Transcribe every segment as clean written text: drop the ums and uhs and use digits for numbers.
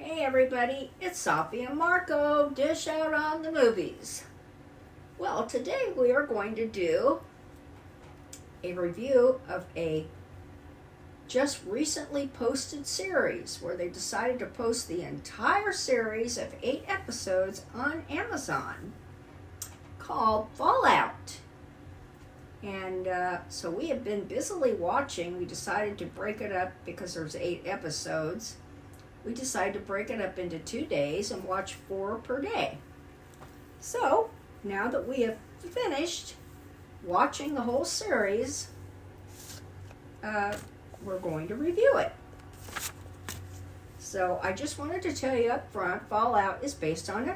Hey everybody, it's Safi and Marco, dish out on the movies. Well, today we are going to do a review of a just recently posted series where they decided to post the entire series of 8 episodes on Amazon called Fallout. And so we have been busily watching. We decided to break it up because there's 8 episodes. We decided to break it up into 2 days and watch 4 per day. So, now that we have finished watching the whole series, we're going to review it. So, I just wanted to tell you up front, Fallout is based on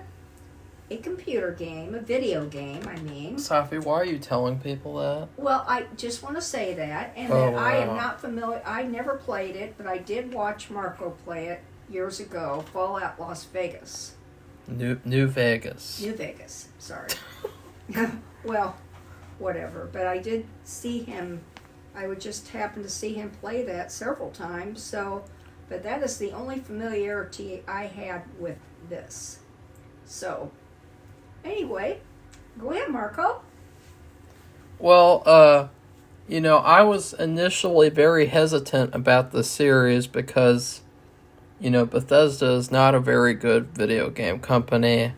a computer game, a video game, I mean. Safi, why are you telling people that? Well, I just want to say that, and that I am not familiar, I never played it, but I did watch Marco play it years ago, Fallout Las Vegas. New Vegas. New Vegas, sorry. Well, whatever. But I did see him, I would just happen to see him play that several times, so, but that is the only familiarity I had with this. So, anyway, go ahead, Marco. Well, I was initially very hesitant about the series because Bethesda is not a very good video game company,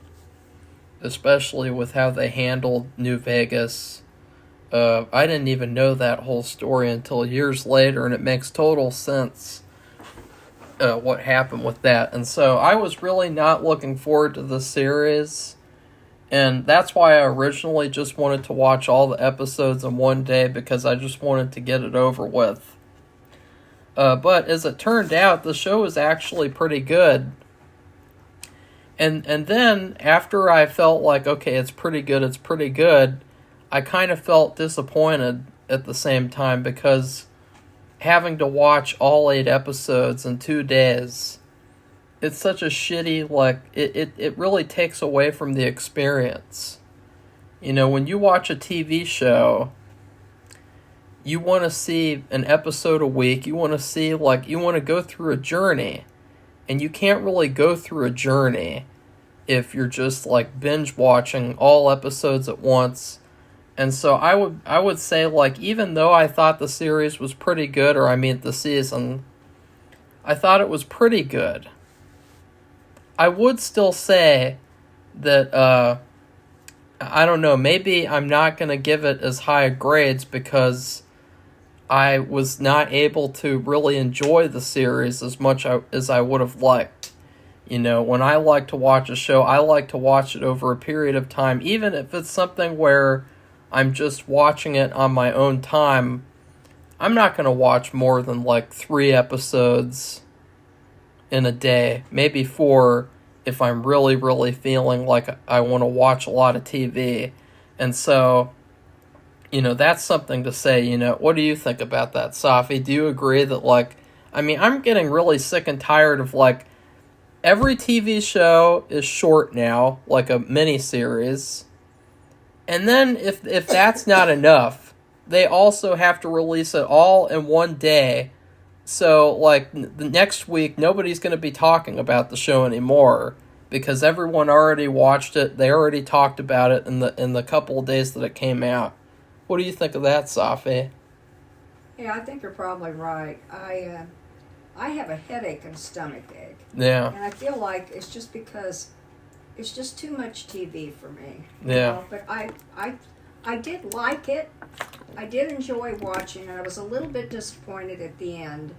especially with how they handled New Vegas. I didn't even know that whole story until years later, and it makes total sense what happened with that. And so I was really not looking forward to the series, and that's why I originally just wanted to watch all the episodes in one day, because I just wanted to get it over with. But as it turned out, the show was actually pretty good. And then, after I felt like, okay, it's pretty good, I kind of felt disappointed at the same time, because having to watch all 8 episodes in 2 days, it's such a shitty, it really takes away from the experience. When you watch a TV show, you want to see an episode a week. You want to see, you want to go through a journey. And you can't really go through a journey if you're just, binge watching all episodes at once. And so I would say, even though I thought the series was pretty good, the season, I thought it was pretty good. I would still say that, I don't know, maybe I'm not going to give it as high grades because I was not able to really enjoy the series as much as I would have liked. When I like to watch a show, I like to watch it over a period of time, even if it's something where I'm just watching it on my own time. I'm not going to watch more than 3 episodes in a day, maybe 4 if I'm really, really feeling like I want to watch a lot of TV. And so, that's something to say. What do you think about that, Safi? Do you agree that, I'm getting really sick and tired of, every TV show is short now, like a mini-series. And then, if that's not enough, they also have to release it all in one day. So, the next week, nobody's going to be talking about the show anymore, because everyone already watched it. They already talked about it in the couple of days that it came out. What do you think of that, Safi? Yeah, I think you're probably right. I have a headache and a stomach ache. Yeah. And I feel like it's just because it's just too much TV for me. Yeah. But I did like it. I did enjoy watching it. I was a little bit disappointed at the end.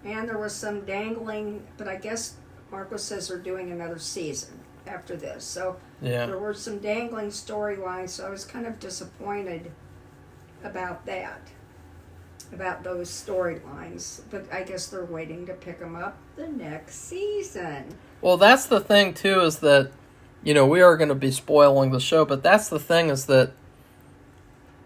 And there was some dangling, but I guess Marco says they're doing another season after this. So yeah, there were some dangling storylines, so I was kind of disappointed about that, about those storylines. But I guess they're waiting to pick them up the next season. Well, that's the thing, too, is that, we are going to be spoiling the show, but that's the thing, is that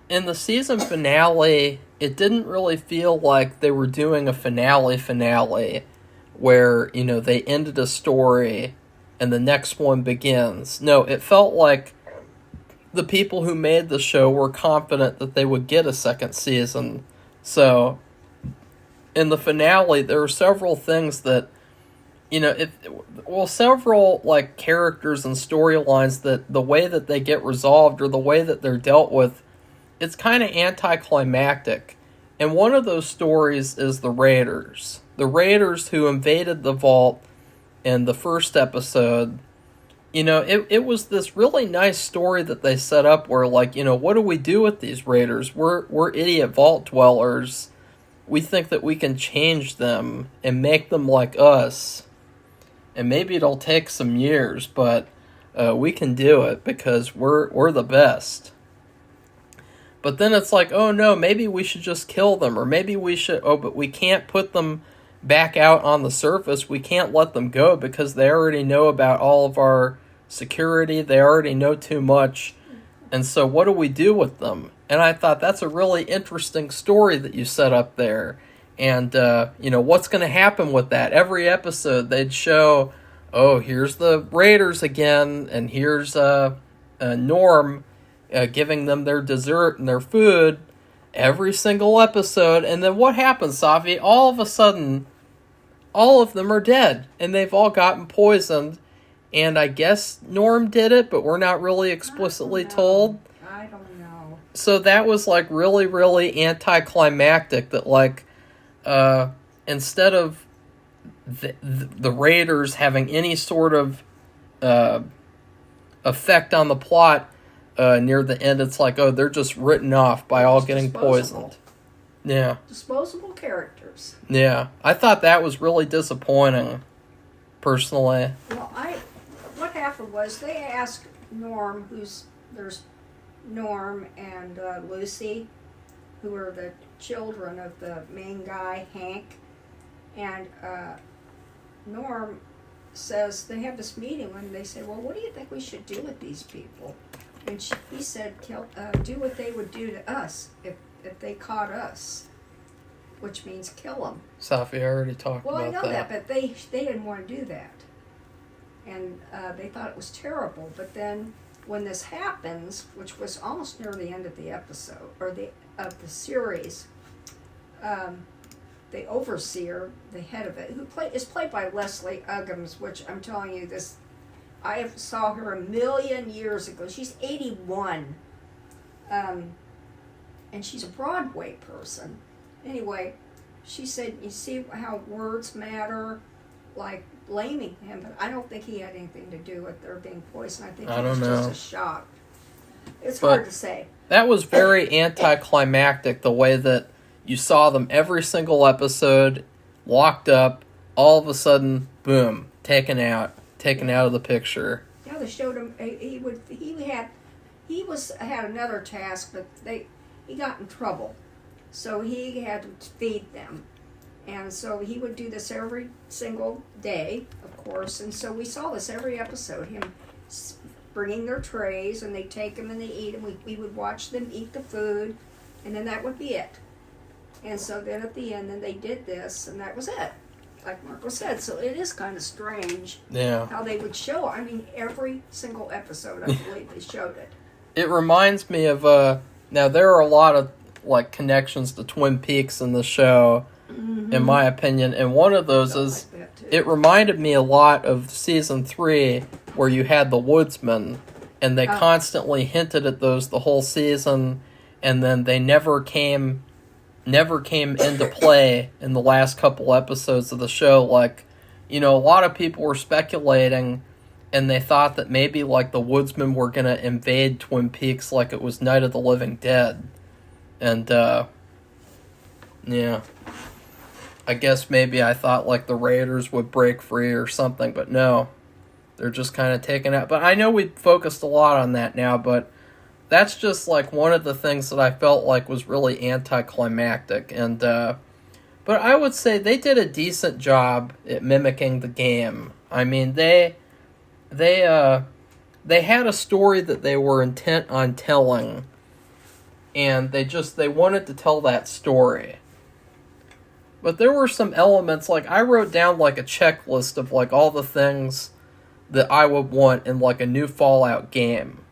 in the season finale, it didn't really feel like they were doing a finale, where, they ended a story and the next one begins. No, it felt like the people who made the show were confident that they would get a second season. So, in the finale, there are several things that, several like characters and storylines that the way that they get resolved or the way that they're dealt with, it's kind of anticlimactic. And one of those stories is the Raiders. The Raiders who invaded the vault in the first episode. It was this really nice story that they set up where, like, what do we do with these Raiders? We're idiot vault dwellers. We think that we can change them and make them like us. And maybe it'll take some years, but we can do it because we're the best. But then it's like, oh no, maybe we should just kill them, or maybe we should, but we can't put them back out on the surface. We can't let them go because they already know about all of our security. They already know too much. And so what do we do with them? And I thought that's a really interesting story that you set up there. And, what's going to happen with that? Every episode they'd show, oh, here's the Raiders again, and here's Norm giving them their dessert and their food every single episode. And then what happens, Safi? All of a sudden, all of them are dead, and they've all gotten poisoned. And I guess Norm did it, but we're not really explicitly told. I don't know. So that was like really, really anticlimactic that like instead of the Raiders having any sort of effect on the plot near the end, it's like, oh, they're just written off by all getting poisoned. Yeah. Disposable characters. Yeah. I thought that was really disappointing, personally. Well, what happened was they asked Norm, there's Norm and Lucy, who are the children of the main guy, Hank, and Norm says, they have this meeting and they say, well, what do you think we should do with these people? And he said, do what they would do to us if they caught us, which means kill them. Safi, I already talked about that. Well, I know that, but they didn't want to do that. And they thought it was terrible. But then when this happens, which was almost near the end of the episode, or of the series, the overseer, the head of it, is played by Leslie Uggams, which I'm telling you, I saw her 1,000,000 years ago. She's 81. And she's a Broadway person. Anyway, she said, you see how words matter? Like blaming him, but I don't think he had anything to do with their being poisoned. I think it was just a shock. It's hard to say. That was very anticlimactic, the way that you saw them every single episode, locked up, all of a sudden, boom, taken out of the picture. Yeah, they showed him. He had another task, but he got in trouble, so he had to feed them. And so he would do this every single day, of course. And so we saw this every episode, him bringing their trays, and they'd take them and they eat them. We would watch them eat the food, and then that would be it. And so then at the end, then they did this, and that was it, like Marco said. So it is kind of strange how they would show. I mean, every single episode, I believe they showed it. It reminds me of, now there are a lot of like connections to Twin Peaks in the show, in my opinion, and one of those is, it reminded me a lot of season 3, where you had the Woodsman, and they constantly hinted at those the whole season, and then they never came into play in the last couple episodes of the show. Like, a lot of people were speculating, and they thought that maybe like the Woodsmen were gonna invade Twin Peaks like it was Night of the Living Dead, and yeah. I guess maybe I thought like the Raiders would break free or something, but no. They're just kind of taken out. But I know we focused a lot on that now, but that's just like one of the things that I felt like was really anticlimactic. And but I would say they did a decent job at mimicking the game. I mean, they had a story that they were intent on telling, and they wanted to tell that story. But there were some elements, like I wrote down like a checklist of like all the things that I would want in like a new Fallout game.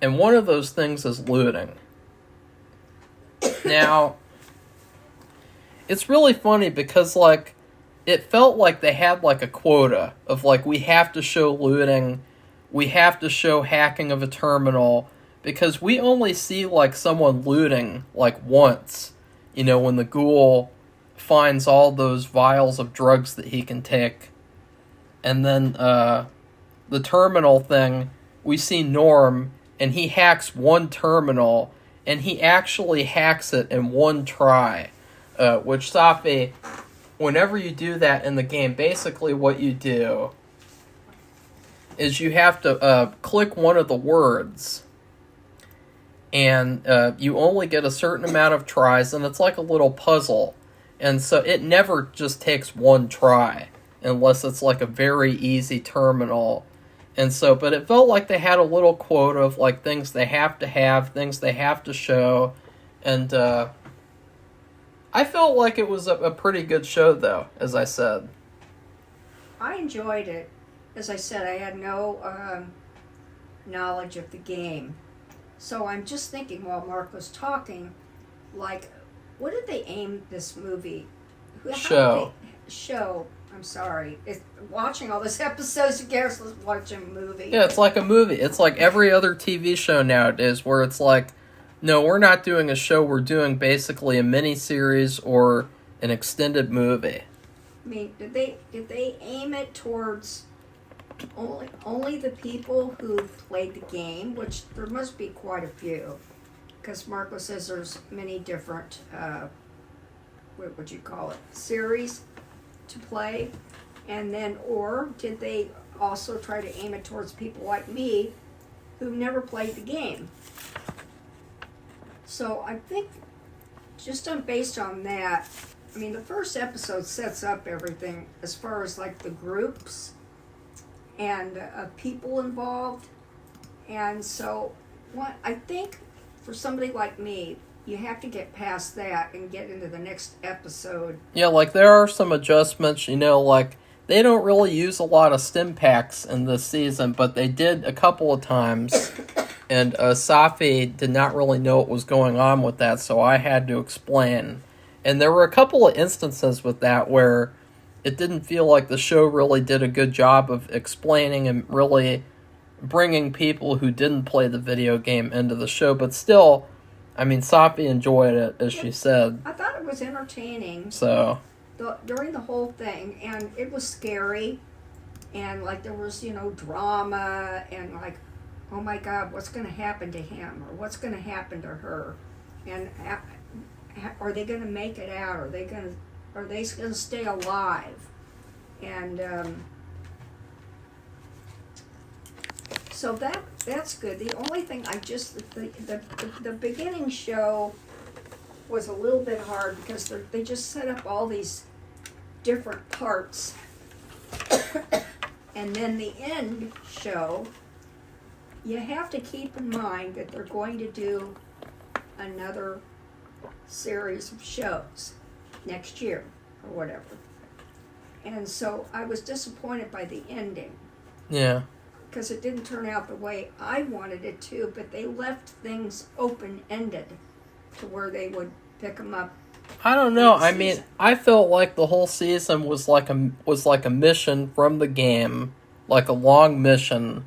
And one of those things is looting. Now, it's really funny because like it felt like they had like a quota of like, we have to show looting, we have to show hacking of a terminal, because we only see like someone looting like once, when the ghoul finds all those vials of drugs that he can take. And then the terminal thing, we see Norm, and he hacks one terminal, and he actually hacks it in one try. Which, Safi, whenever you do that in the game, basically what you do is you have to click one of the words, and you only get a certain amount of tries, and it's like a little puzzle. And so it never just takes one try, unless it's like a very easy terminal. And so, but it felt like they had a little quota of like things they have to have, things they have to show. And I felt like it was a pretty good show, though, as I said. I enjoyed it. As I said, I had no knowledge of the game. So I'm just thinking while Marco's talking, like, what did they aim this movie? Show. I'm sorry. Watching all these episodes, you guess, let's watch a movie. Yeah, it's like a movie. It's like every other TV show nowadays where it's like, no, we're not doing a show, we're doing basically a mini-series or an extended movie. I mean, did they aim it towards only the people who played the game, which there must be quite a few, because Marco says there's many different, what would you call it, series to play, and then, or did they also try to aim it towards people like me who never played the game? So I think just based on that, I mean, the first episode sets up everything as far as like the groups and people involved. And so I think for somebody like me, you have to get past that and get into the next episode. Yeah, like there are some adjustments, like they don't really use a lot of stim packs in this season, but they did a couple of times. And Safi did not really know what was going on with that, so I had to explain. And there were a couple of instances with that where it didn't feel like the show really did a good job of explaining and really bringing people who didn't play the video game into the show. But still, I mean, Safi enjoyed it, as she said. I thought it was entertaining. So during the whole thing, and it was scary, and like there was, drama, and like, oh my God, what's going to happen to him, or what's going to happen to her, and are they going to make it out? Are they going to stay alive? And so that's good. The only thing the beginning show was a little bit hard because they just set up all these different parts, and then the end show, you have to keep in mind that they're going to do another series of shows next year or whatever. And so I was disappointed by the ending. Yeah. Because it didn't turn out the way I wanted it to, but they left things open-ended to where they would pick them up. I don't know. I mean, I felt like the whole season was like a mission from the game, like a long mission,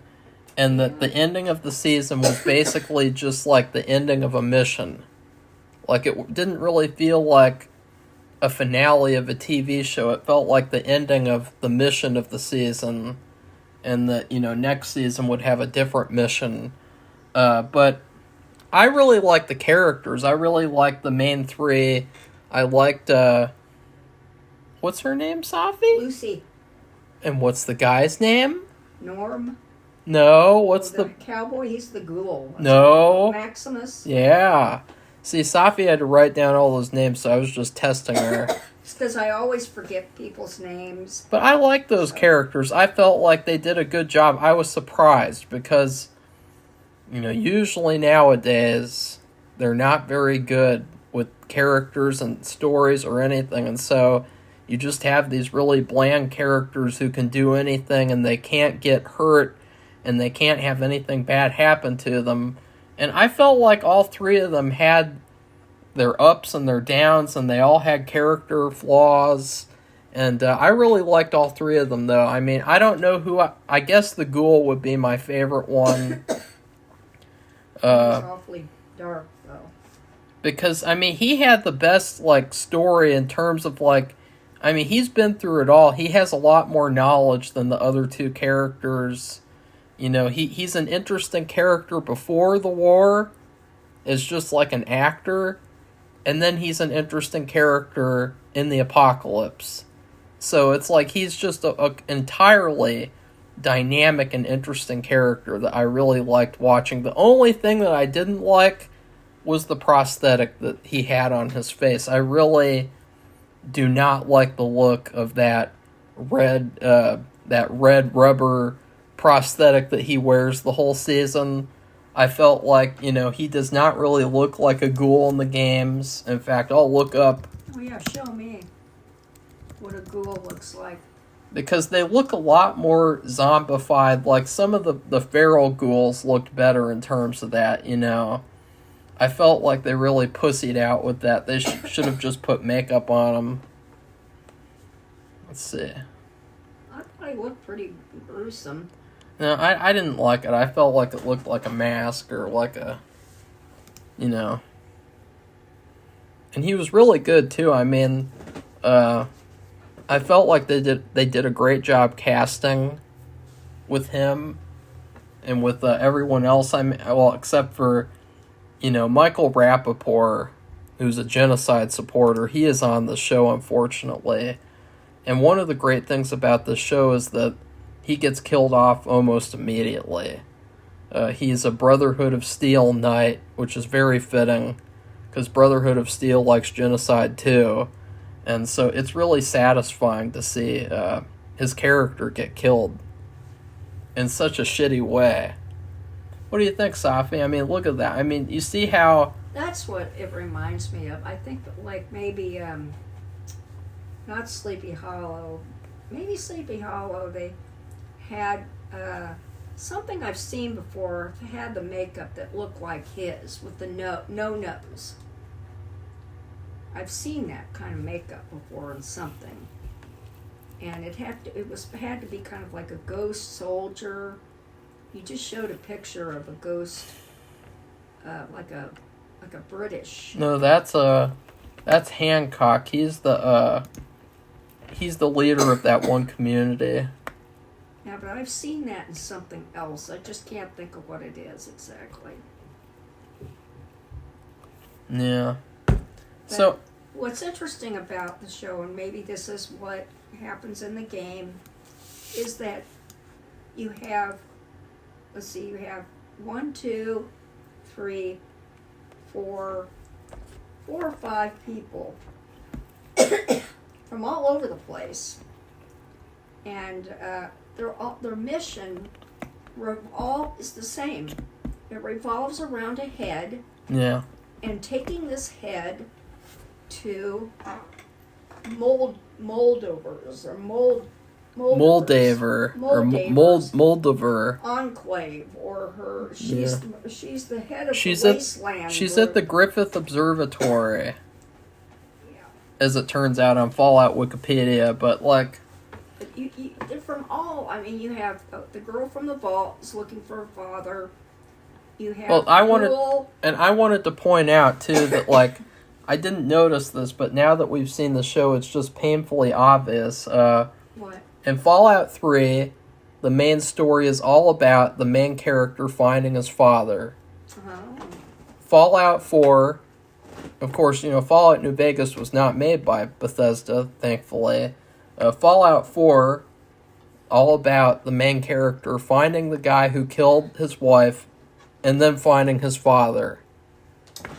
and that the ending of the season was basically just like the ending of a mission. Like, it didn't really feel like a finale of a TV show. It felt like the ending of the mission of the season, and that, next season would have a different mission. But I really liked the characters. I really liked the main three. I liked, what's her name, Safi? Lucy. And what's the guy's name? Norm. No, what's the cowboy? He's the ghoul. No. Maximus. Yeah. See, Safi had to write down all those names, so I was just testing her. It's because I always forget people's names. But I like those characters. I felt like they did a good job. I was surprised because, usually nowadays, they're not very good with characters and stories or anything. And so you just have these really bland characters who can do anything and they can't get hurt and they can't have anything bad happen to them. And I felt like all three of them had their ups and their downs, and they all had character flaws, And I really liked all three of them, though. I mean, I don't know who... I guess the Ghoul would be my favorite one. It was awfully dark, though. Because, I mean, he had the best, like, story in terms of, like... I mean, he's been through it all. He has a lot more knowledge than the other two characters. You know, he's an interesting character before the war. Is just like an actor. And then he's an interesting character in the apocalypse. So it's like he's just a entirely dynamic and interesting character that I really liked watching. The only thing that I didn't like was the prosthetic that he had on his face. I really do not like the look of that red rubber prosthetic that he wears the whole season. I felt like, you know, he does not really look like a ghoul in the games. In fact, I'll look up. Oh yeah, show me what a ghoul looks like. Because they look a lot more zombified. Like, some of the feral ghouls looked better in terms of that, you know. I felt like they really pussied out with that. They should have just put makeup on them. Let's see. I thought he looked pretty gruesome. No, I didn't like it. I felt like it looked like a mask or like a, you know. And he was really good, too. I mean, I felt like they did a great job casting with him and with everyone else. Well, except for, you know, Michael Rappaport, who's a genocide supporter. He is on the show, unfortunately. And one of the great things about this show is that he gets killed off almost immediately. He's a Brotherhood of Steel knight, which is very fitting, because Brotherhood of Steel likes genocide too. And so it's really satisfying to see his character get killed in such a shitty way. What do you think, Safi? I mean, look at that. I mean, you see how... That's what it reminds me of. I think, like, maybe, not Sleepy Hollow. Maybe Sleepy Hollow, they had something I've seen before. Had the makeup that looked like his, with the no nose. I've seen that kind of makeup before in something, and it had to be kind of like a ghost soldier. You just showed a picture of a ghost, like a British. No, that's Hancock. He's the leader of that one community. Yeah, but I've seen that in something else. I just can't think of what it is exactly. Yeah. But So, what's interesting about the show, and maybe this is what happens in the game, is that you have, let's see, you have 1, 2, 3, 4 or 5 people from all over the place, and their mission is the same. It revolves around a head. yeah. And taking this head to Moldaver enclave, or her. She's the head of the wasteland. She's at the Griffith Observatory. Yeah. As it turns out on Fallout Wikipedia, but like. They're from all. I mean, you have the girl from the vault is looking for her father. You have. Well, I wanted to point out too that like. I didn't notice this, but now that we've seen the show, it's just painfully obvious. What? In Fallout 3, the main story is all about the main character finding his father. Uh-huh. Fallout 4, of course, you know, Fallout New Vegas was not made by Bethesda, thankfully. Fallout 4, all about the main character finding the guy who killed his wife and then finding his father.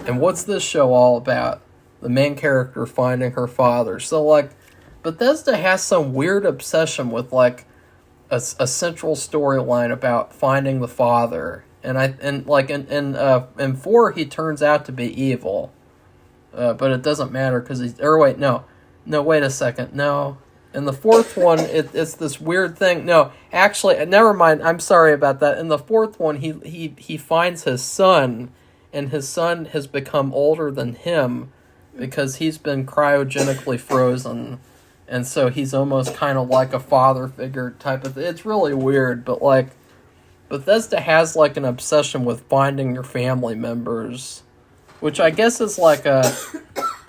And what's this show all about? The main character finding her father. So, like, Bethesda has some weird obsession with, like, a central storyline about finding the father. And in 4, he turns out to be evil. But it doesn't matter because he's... Or wait, no. No, wait a second. No. In the 4th one, it's this weird thing. No, actually, never mind. I'm sorry about that. In the 4th one, he finds his son... And his son has become older than him because he's been cryogenically frozen. and so he's almost kind of like a father figure type of thing. It's really weird, but like Bethesda has like an obsession with finding your family members, which I guess is like a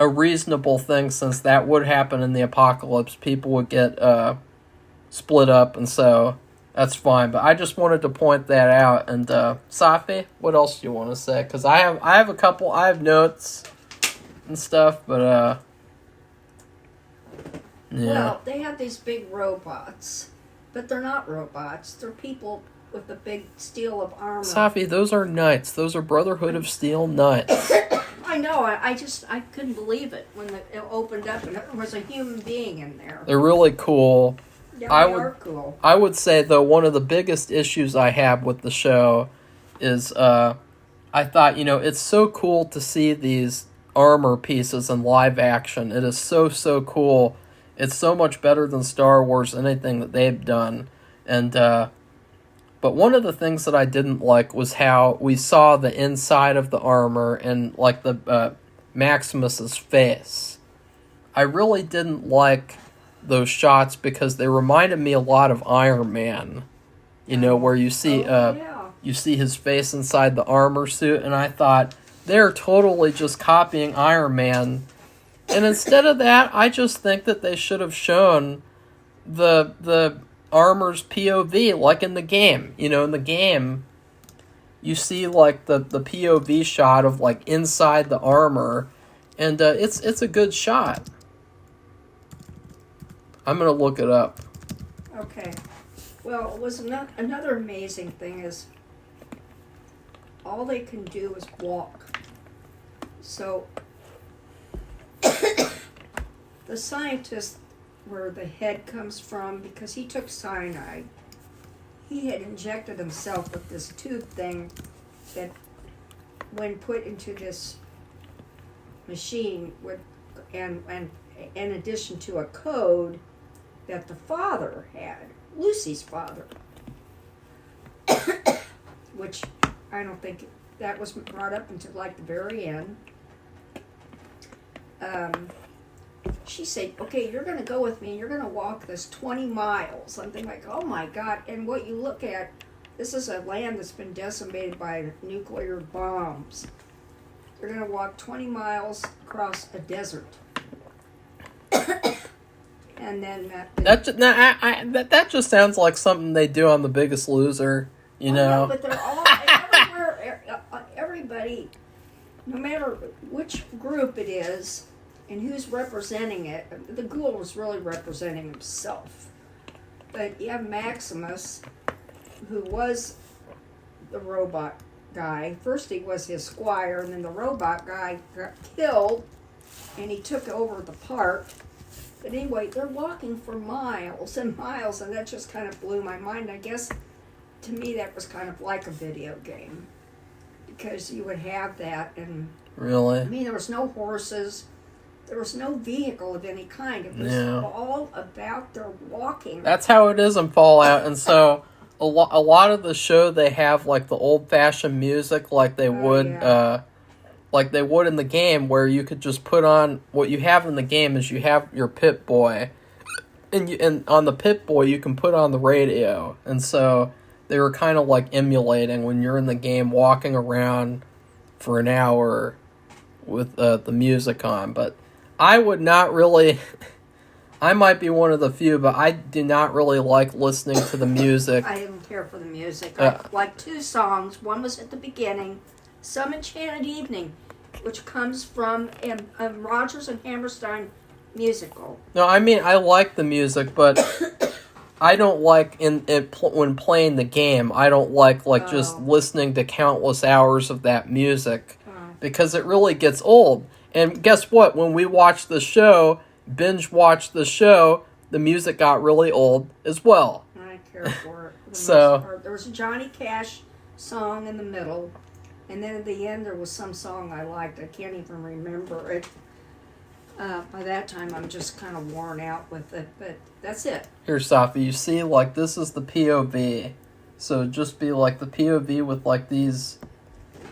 reasonable thing, since that would happen in the apocalypse. People would get split up, and so that's fine. But I just wanted to point that out. And Safi, what else do you want to say? Because I have a couple. I have notes and stuff, but yeah. Well, they have these big robots, but they're not robots. They're people with a big steel of armor. Safi, those are knights. Those are Brotherhood of Steel knights. I know. I couldn't believe it when it opened up and there was a human being in there. They're really cool. Yeah, they are cool. I would say, though, one of the biggest issues I have with the show is I thought, it's so cool to see these armor pieces in live action. It is so, so cool. It's so much better than Star Wars, anything that they've done. And but one of the things that I didn't like was how we saw the inside of the armor and like the Maximus's face. I really didn't like those shots because they reminded me a lot of Iron Man. Where you see you see his face inside the armor suit, and I thought they're totally just copying Iron Man. And instead of that, I just think that they should have shown the armor's POV, like in the game. In the game, you see like the POV shot of like inside the armor, and it's a good shot. I'm gonna look it up. Okay. Well, it was another amazing thing is all they can do is walk. So the scientist, where the head comes from, because he took cyanide, he had injected himself with this tube thing that, when put into this machine, would, and in addition to a code that the father had, Lucy's father, which I don't think that was brought up until like the very end. She said, okay, you're going to go with me and you're going to walk this 20 miles. I'm thinking like, oh my God. And what you look at, this is a land that's been decimated by nuclear bombs. They're going to walk 20 miles across a desert. And then that just sounds like something they do on The Biggest Loser, No, but they're all everywhere. Everybody, no matter which group it is and who's representing it, the ghoul was really representing himself. But you have Maximus, who was the robot guy. First he was his squire, and then the robot guy got killed, and he took over the part. But anyway, they're walking for miles and miles, and that just kind of blew my mind. I guess, to me, that was kind of like a video game. Because you would have that, and... Really? I mean, there was no horses. There was no vehicle of any kind. It was all about their walking. That's how it is in Fallout, and so... A lot of the show, they have, like, the old-fashioned music like they would... like they would in the game, where you could just put on... What you have in the game is you have your Pip-Boy, and on the Pip-Boy you can put on the radio. And so they were kind of like emulating when you're in the game walking around for an hour with the music on. But I would not really... I might be one of the few, but I do not really like listening to the music. I didn't care for the music. I liked two songs. One was at the beginning... Some Enchanted Evening, which comes from a Rodgers and Hammerstein musical. No, I mean, I like the music, but I don't like when playing the game. I don't like just listening to countless hours of that music because it really gets old. And guess what? When we watched the show, binge watched the show, the music got really old as well. I didn't care for it. There was a Johnny Cash song in the middle. And then at the end, there was some song I liked. I can't even remember it. By that time, I'm just kind of worn out with it. But that's it. Here, Safi, you see, like, this is the POV. So just be, like, the POV with, like, these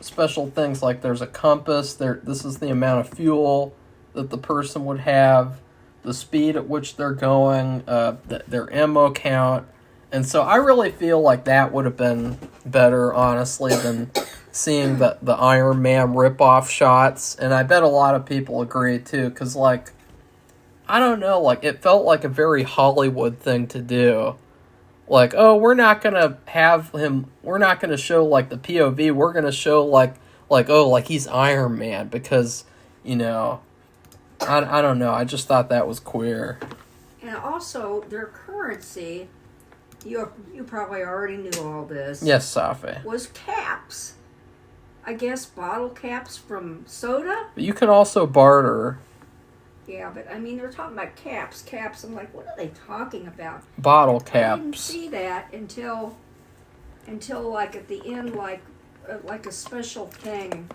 special things. Like, there's a compass. This is the amount of fuel that the person would have. the speed at which they're going, their ammo count. And so I really feel like that would have been better, honestly, than seeing the Iron Man rip-off shots. And I bet a lot of people agree, too, because, like, I don't know, like, it felt like a very Hollywood thing to do. Like, oh, we're not going to show, like, the POV, we're going to show, like, he's Iron Man, because, you know, I don't know, I just thought that was queer. And also, their currency, you probably already knew all this. Yes, Safi. Was caps. I guess bottle caps from soda? But you can also barter. Yeah, but I mean, they're talking about caps. I'm like, what are they talking about? Bottle caps. I didn't see that until like at the end, like a special thing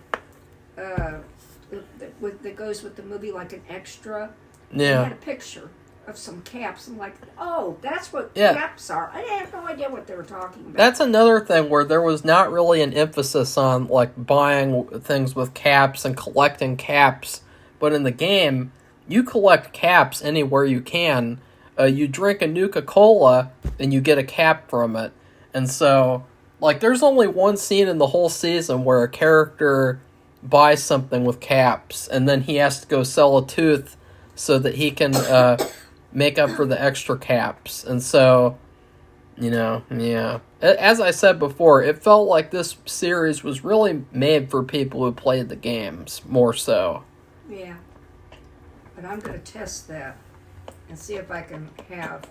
that goes with the movie, like an extra. Yeah. They had a picture of some caps. I'm like, oh, that's what caps are. I have no idea what they were talking about. That's another thing where there was not really an emphasis on, like, buying things with caps and collecting caps. But in the game, you collect caps anywhere you can. You drink a Nuka-Cola, and you get a cap from it. And so, like, there's only one scene in the whole season where a character buys something with caps, and then he has to go sell a tooth so that he can make up for the extra caps. And so, you know, yeah. As I said before, it felt like this series was really made for people who played the games, more so. Yeah. But I'm going to test that and see if I can have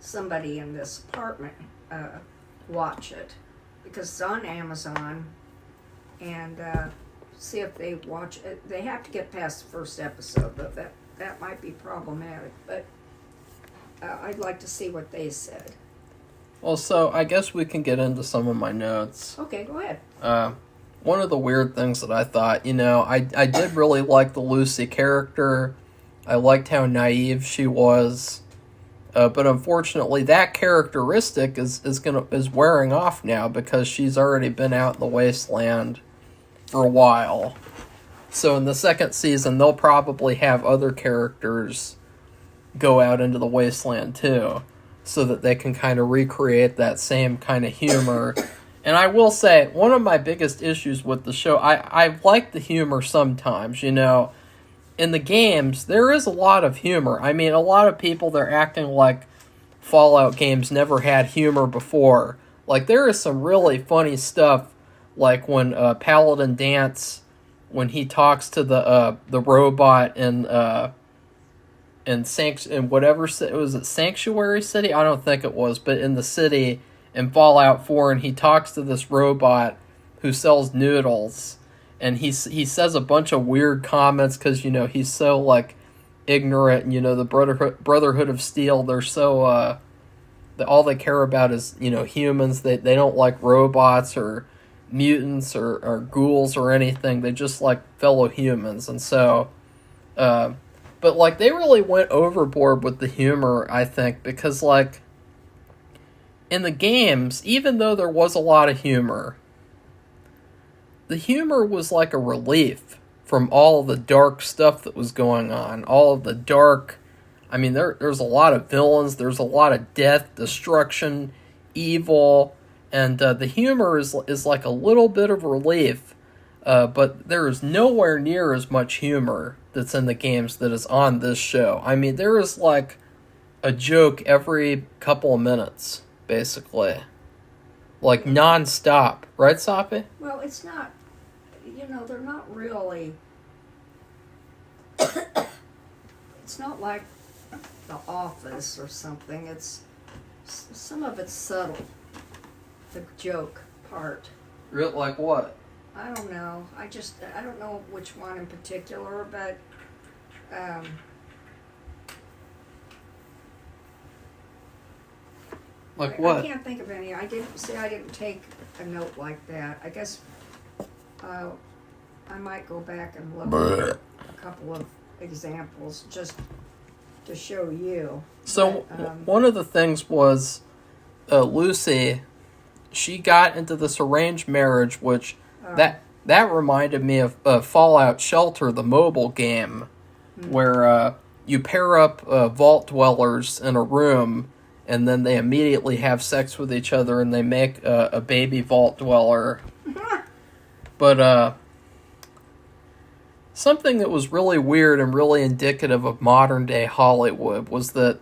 somebody in this apartment watch it. Because it's on Amazon. And see if they watch it. They have to get past the first episode, but that might be problematic. But I'd like to see what they said. Well, so I guess we can get into some of my notes. Okay, go ahead. One of the weird things that I thought, you know, I did really like the Lucy character. I liked how naive she was. But unfortunately, that characteristic is wearing off now because she's already been out in the wasteland for a while. So in the second season, they'll probably have other characters go out into the wasteland too, so that they can kind of recreate that same kind of humor. And I will say, one of my biggest issues with the show, I like the humor sometimes, you know. In the games, there is a lot of humor. I mean, a lot of people, they're acting like Fallout games never had humor before. Like, there is some really funny stuff, like when Paladin Dance, when he talks to the robot in whatever was it Sanctuary City? I don't think it was, but in the city in Fallout 4, and he talks to this robot who sells noodles, and he says a bunch of weird comments because, you know, he's so, like, ignorant, and, you know, the Brotherhood of Steel, they're so all they care about is, you know, humans. They don't like robots or mutants or ghouls or anything. They just like fellow humans. And so but like they really went overboard with the humor, I think, because like in the games, even though there was a lot of humor, the humor was like a relief from all of the dark stuff that was going on. All of the dark, I mean, there's a lot of villains, there's a lot of death, destruction, evil, and the humor is like a little bit of relief, but there is nowhere near as much humor that's in the games that is on this show. I mean, there is like a joke every couple of minutes, basically. Like non-stop. Right, Safi? Well, it's not, you know, they're not really, it's not like The Office or something. It's, some of it's subtle, the joke part. Real, like what? I don't know. I don't know which one in particular, but like what? I can't think of any. I didn't take a note like that. I guess I might go back and look at a couple of examples just to show you. So one of the things was Lucy, she got into this arranged marriage, which that reminded me of Fallout Shelter, the mobile game, where you pair up vault dwellers in a room, and then they immediately have sex with each other, and they make a baby vault dweller. But something that was really weird and really indicative of modern day Hollywood was that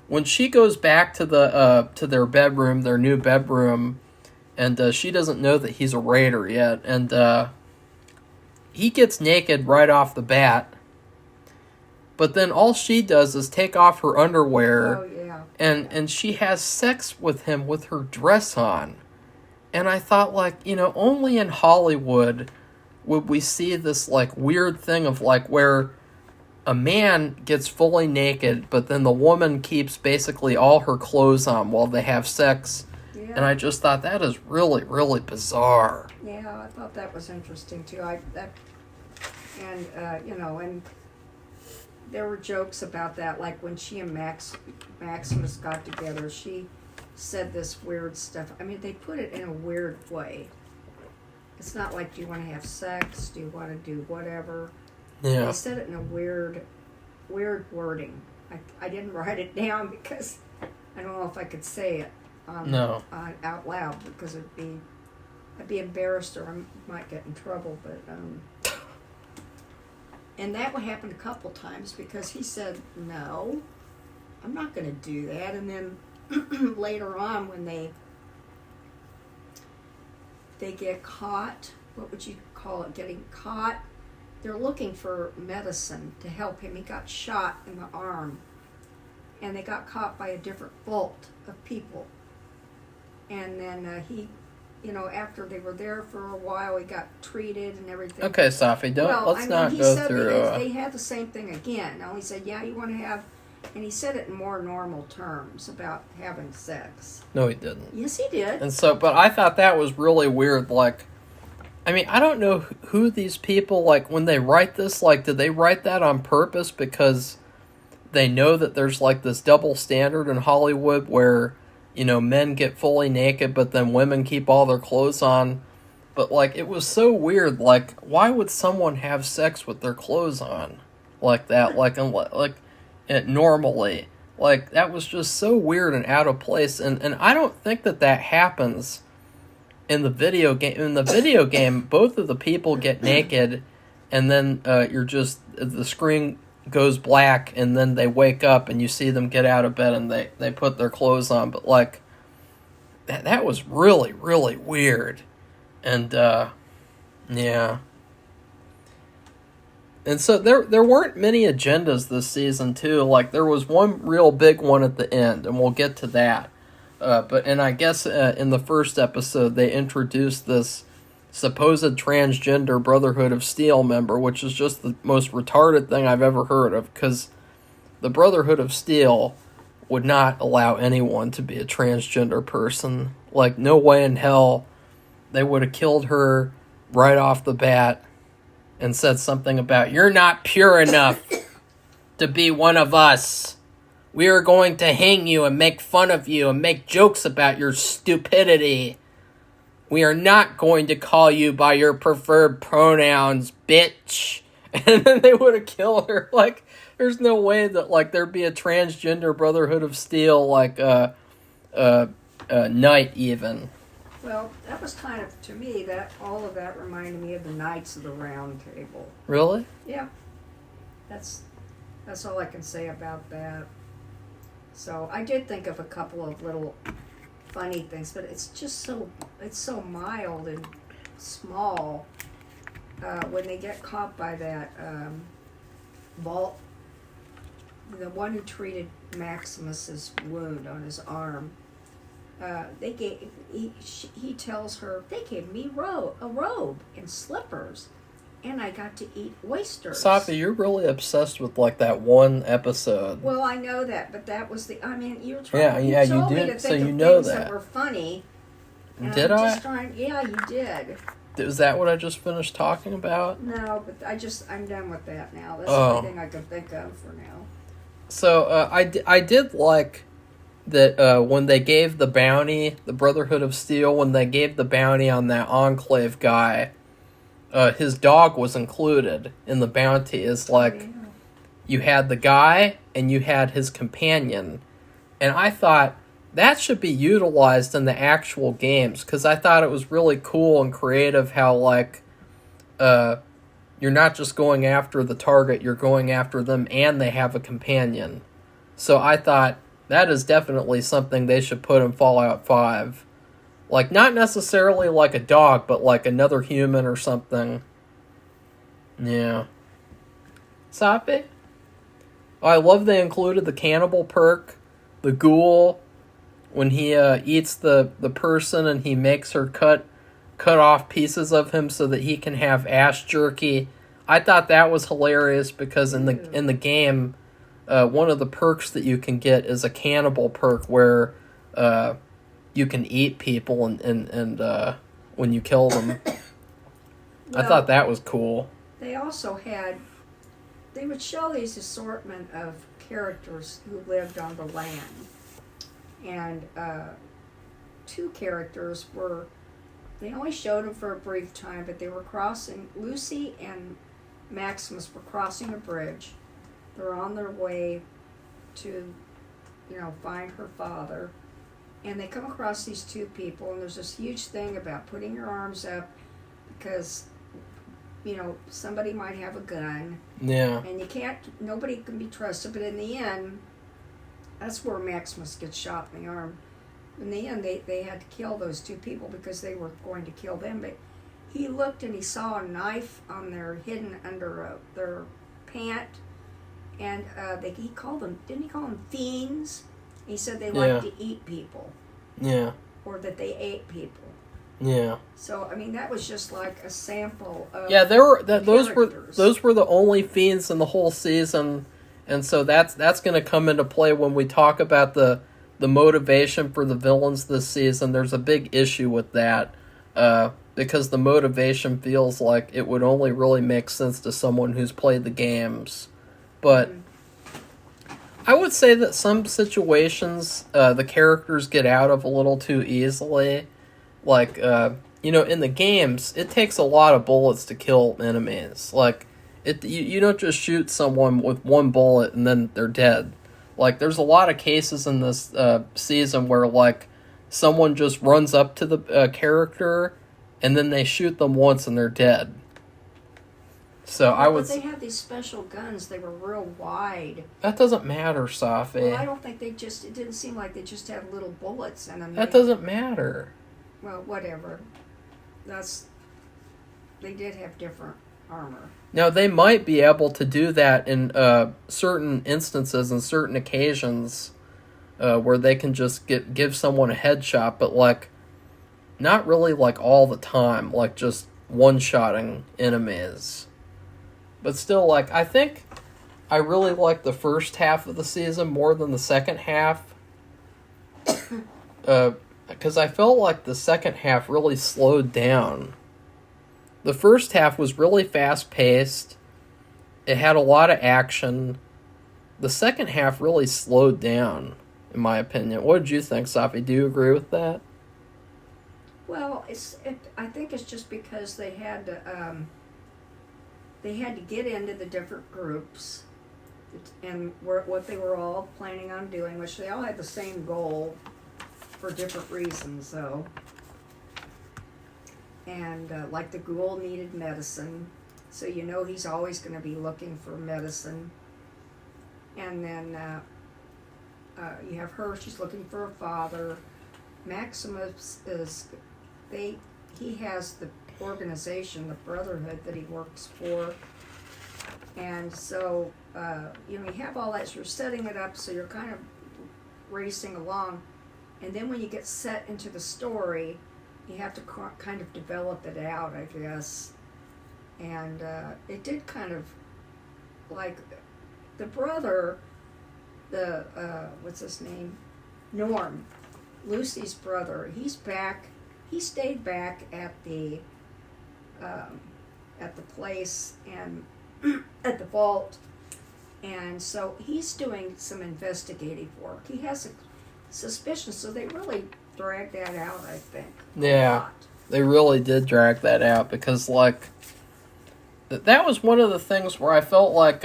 when she goes back to their bedroom, their new bedroom, and she doesn't know that he's a raider yet, and he gets naked right off the bat. But then all she does is take off her underwear, and she has sex with him with her dress on. And I thought, like, only in Hollywood would we see this, like, weird thing of, like, where a man gets fully naked, but then the woman keeps basically all her clothes on while they have sex. Yeah. And I just thought that is really, really bizarre. Yeah, I thought that was interesting, too. And there were jokes about that, like when she and Maximus got together, she said this weird stuff. I mean, they put it in a weird way. It's not like, do you want to have sex? Do you want to do whatever? Yeah. They said it in a weird wording. I didn't write it down because I don't know if I could say it out loud, because I'd be embarrassed or I might get in trouble. But and that would happen a couple times because he said, no, I'm not going to do that. And then later on when they get caught, what would you call it, getting caught? They're looking for medicine to help him. He got shot in the arm, and they got caught by a different vault of people. And then he, after they were there for a while, he got treated and everything. Okay, Safi, let's not go through. They had the same thing again. Now he said, yeah, you want to have, and he said it in more normal terms about having sex. No, he didn't. Yes, he did. And so, but I thought that was really weird. Like, I mean, I don't know who these people, like, when they write this, like, did they write that on purpose because they know that there's, like, this double standard in Hollywood where, men get fully naked, but then women keep all their clothes on. But, like, it was so weird. Like, why would someone have sex with their clothes on like that? Normally. Like, that was just so weird and out of place. And I don't think that happens in the video game. In the video game, both of the people get naked, and then the screen goes black, and then they wake up, and you see them get out of bed, and they put their clothes on. But, like, that was really, really weird. And, yeah. And so there weren't many agendas this season, too. Like, there was one real big one at the end, and we'll get to that. And I guess in the first episode, they introduced this supposed transgender Brotherhood of Steel member, which is just the most retarded thing I've ever heard of, because the Brotherhood of Steel would not allow anyone to be a transgender person. Like, no way in hell they would have killed her right off the bat and said something about, you're not pure enough to be one of us. We are going to hang you and make fun of you and make jokes about your stupidity. We are not going to call you by your preferred pronouns, bitch. And then they would have killed her. Like, there's no way that, like, there'd be a transgender Brotherhood of Steel, like, Knight even. Well, that was kind of, to me, that all of that reminded me of the Knights of the Round Table. Really? Yeah. That's all I can say about that. So I did think of a couple of little funny things, but it's just it's so mild and small. When they get caught by that vault, the one who treated Maximus's wound on his arm, he tells her, they gave me a robe and slippers, and I got to eat oysters. Safi, you're really obsessed with, like, that one episode. Well, I know that, but that was you told me to think of things that were funny. Did I? Yeah, you did. Is that what I just finished talking about? No, but I'm done with that now. That's the only thing I could think of for now. So, I did like that when they gave the bounty, the Brotherhood of Steel, when they gave the bounty on that Enclave guy, his dog was included in the bounty. It's like, you had the guy and you had his companion. And I thought that should be utilized in the actual games, because I thought it was really cool and creative how, like, you're not just going after the target, you're going after them and they have a companion. So I thought that is definitely something they should put in Fallout 5. Like, not necessarily like a dog, but like another human or something. Yeah. Safi? Oh, I love they included the cannibal perk, the ghoul, when he eats the person and he makes her cut off pieces of him so that he can have ass jerky. I thought that was hilarious because in the game, one of the perks that you can get is a cannibal perk where you can eat people and when you kill them. Well, I thought that was cool. They also they would show these assortment of characters who lived on the land. And two characters they only showed them for a brief time, but they were crossing, Lucy and Maximus were crossing a bridge. They're on their way to, find her father. And they come across these two people, and there's this huge thing about putting your arms up because, somebody might have a gun. Yeah. And nobody can be trusted, but in the end, that's where Maximus gets shot in the arm. In the end, they had to kill those two people because they were going to kill them. But he looked and he saw a knife hidden under their pant, and didn't he call them fiends? He said they like to eat people. Yeah. Or that they ate people. Yeah. So that was just like a sample of those were the only fiends in the whole season. And so that's going to come into play when we talk about the motivation for the villains this season. There's a big issue with that because the motivation feels like it would only really make sense to someone who's played the games. But I would say that some situations the characters get out of a little too easily. Like, in the games, it takes a lot of bullets to kill enemies. Like, you don't just shoot someone with one bullet and then they're dead. Like, there's a lot of cases in this season where, like, someone just runs up to the character and then they shoot them once and they're dead. So But they have these special guns. They were real wide. That doesn't matter, Safi. Well, I don't think it didn't seem like they just had little bullets in them. That doesn't matter. Well, whatever. They did have different armor. Now, they might be able to do that in certain instances and certain occasions where they can just give someone a headshot, but, like, not really, like, all the time, like, just one-shotting enemies. But still, like, I think I really like the first half of the season more than the second half. Because I felt like the second half really slowed down. The first half was really fast-paced. It had a lot of action. The second half really slowed down, in my opinion. What did you think, Safi? Do you agree with that? Well, I think it's just because they had to get into the different groups and what they were all planning on doing, which they all had the same goal for different reasons, though. And like the ghoul needed medicine, so he's always going to be looking for medicine. And then you have her; she's looking for a father. Maximus he has the organization, the Brotherhood that he works for, and so you have all that. So you're setting it up, so you're kind of racing along, and then when you get set into the story, you have to kind of develop it out, I guess. And it did kind of, like, the brother, what's his name? Norm, Lucy's brother, he's back. He stayed back at the place and at the vault. And so he's doing some investigative work. He has a suspicion, so they really dragged that out, I think. Yeah, they really did drag that out because, like, that was one of the things where I felt like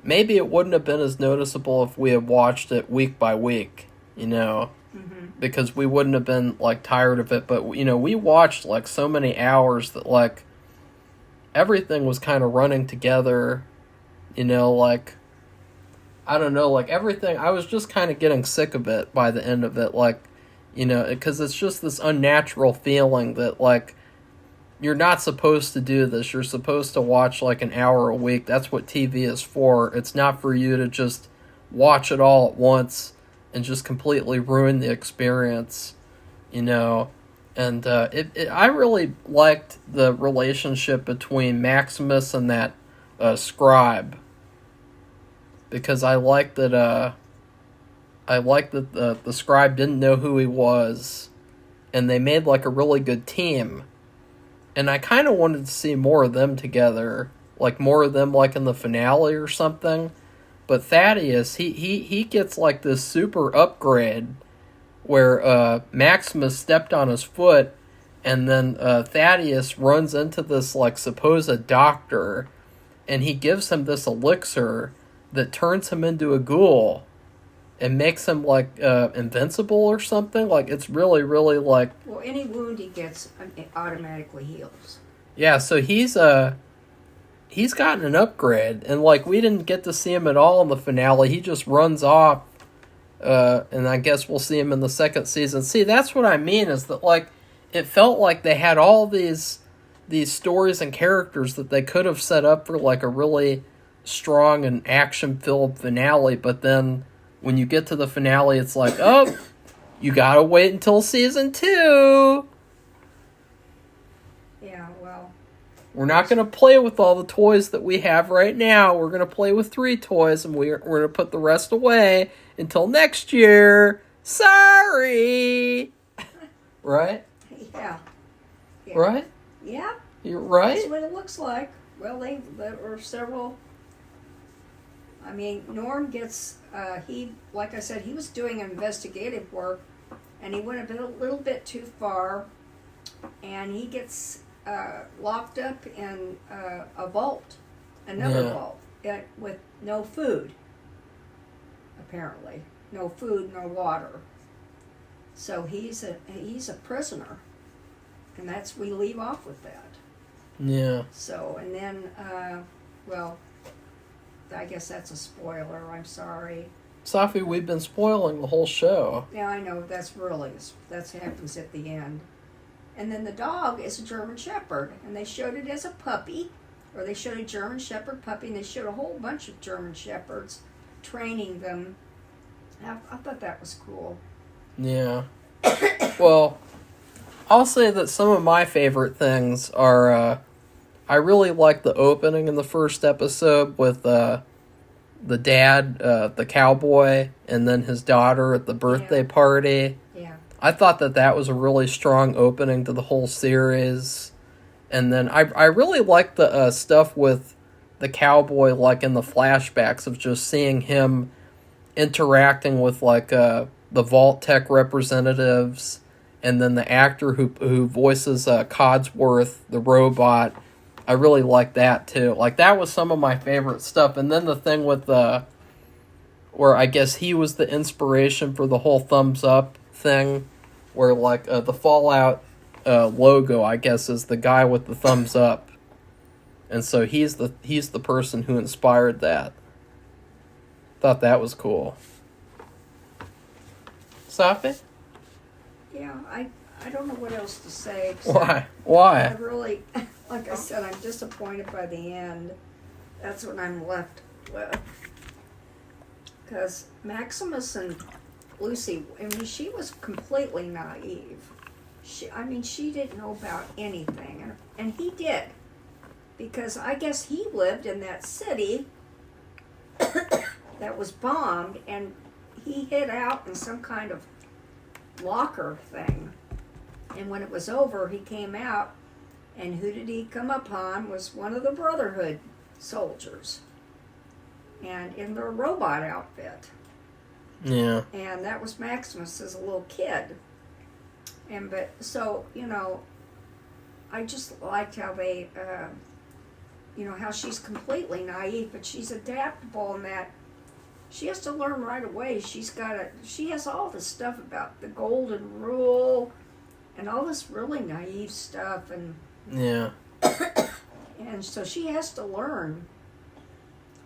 maybe it wouldn't have been as noticeable if we had watched it week by week, you know, because we wouldn't have been, like, tired of it. But, you know, we watched, like, so many hours that, like, everything was kind of running together, you know, like, I don't know, like, everything, I was just kind of getting sick of it by the end of it, like, you know, because it's just this unnatural feeling that, like, you're not supposed to do this. You're supposed to watch, like, an hour a week. That's what TV is for. It's not for you to just watch it all at once and just completely ruin the experience, you know. And I really liked the relationship between Maximus and that scribe, because I liked that the scribe didn't know who he was, and they made, like, a really good team. And I kind of wanted to see more of them together, like more of them, like, in the finale or something. But Thaddeus, he gets, like, this super upgrade where Maximus stepped on his foot, and then Thaddeus runs into this, like, supposed doctor, and he gives him this elixir that turns him into a ghoul and makes him, like, invincible or something. Like, it's really, really, like... Well, any wound he gets, it automatically heals. Yeah, so he's gotten an upgrade, and, like, we didn't get to see him at all in the finale. He just runs off, and I guess we'll see him in the second season. See, that's what I mean, is that, like, it felt like they had all these stories and characters that they could have set up for, like, a really strong and action-filled finale, but then when you get to the finale, it's like, oh, you gotta wait until season 2. Yeah, well... We're not going to play with all the toys that we have right now. We're going to play with 3 toys, and we're going to put the rest away until next year. Sorry! Right? Yeah. Right? Yeah. You're right? That's what it looks like. Well, there were several... I mean, Norm gets... like I said, he was doing investigative work, and he went a little bit too far, and he gets... locked up in a vault, another vault, with no food, apparently. No food, no water. So he's a prisoner, and we leave off with that. Yeah. So, and then, well, I guess that's a spoiler, I'm sorry. Safi, we've been spoiling the whole show. Yeah, I know, that happens at the end. And then the dog is a German Shepherd, and they showed it as a puppy, or they showed a German Shepherd puppy, and they showed a whole bunch of German Shepherds training them. I thought that was cool. Yeah. Well, I'll say that some of my favorite things are, I really like the opening in the first episode with the dad, the cowboy, and then his daughter at the birthday party. Yeah. I thought that was a really strong opening to the whole series. And then I really liked the stuff with the cowboy, like, in the flashbacks of just seeing him interacting with, like, the Vault Tech representatives, and then the actor who voices Codsworth, the robot. I really liked that, too. Like, that was some of my favorite stuff. And then the thing with where I guess he was the inspiration for the whole thumbs up thing, where, like, the Fallout logo, I guess, is the guy with the thumbs up, and so he's the person who inspired that. Thought that was cool. Safi? Yeah, I don't know what else to say. Why? I really, like I said, I'm disappointed by the end. That's what I'm left with. Because Maximus and Lucy, I mean, she was completely naive. She didn't know about anything, and he did, because I guess he lived in that city that was bombed, and he hid out in some kind of locker thing, and when it was over, he came out, and who did he come upon was one of the Brotherhood soldiers, and in their robot outfit. Yeah. And that was Maximus as a little kid. So, I just liked how they how she's completely naive, but she's adaptable in that she has to learn right away. She has all this stuff about the golden rule and all this really naive stuff, and Yeah. and so she has to learn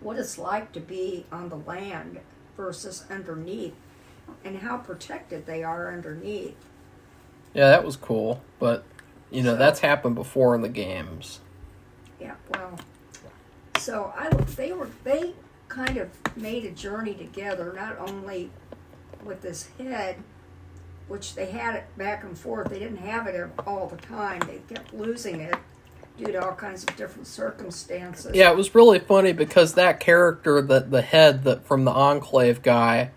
what it's like to be on the land versus underneath, and how protected they are underneath. Yeah, that was cool, but So- that's happened before in the games. Yeah, well, so they kind of made a journey together, not only with this head, which they had it back and forth. They didn't have it all the time. They kept losing it due to all kinds of different circumstances. Yeah, it was really funny because that character, the head that from the Enclave guy,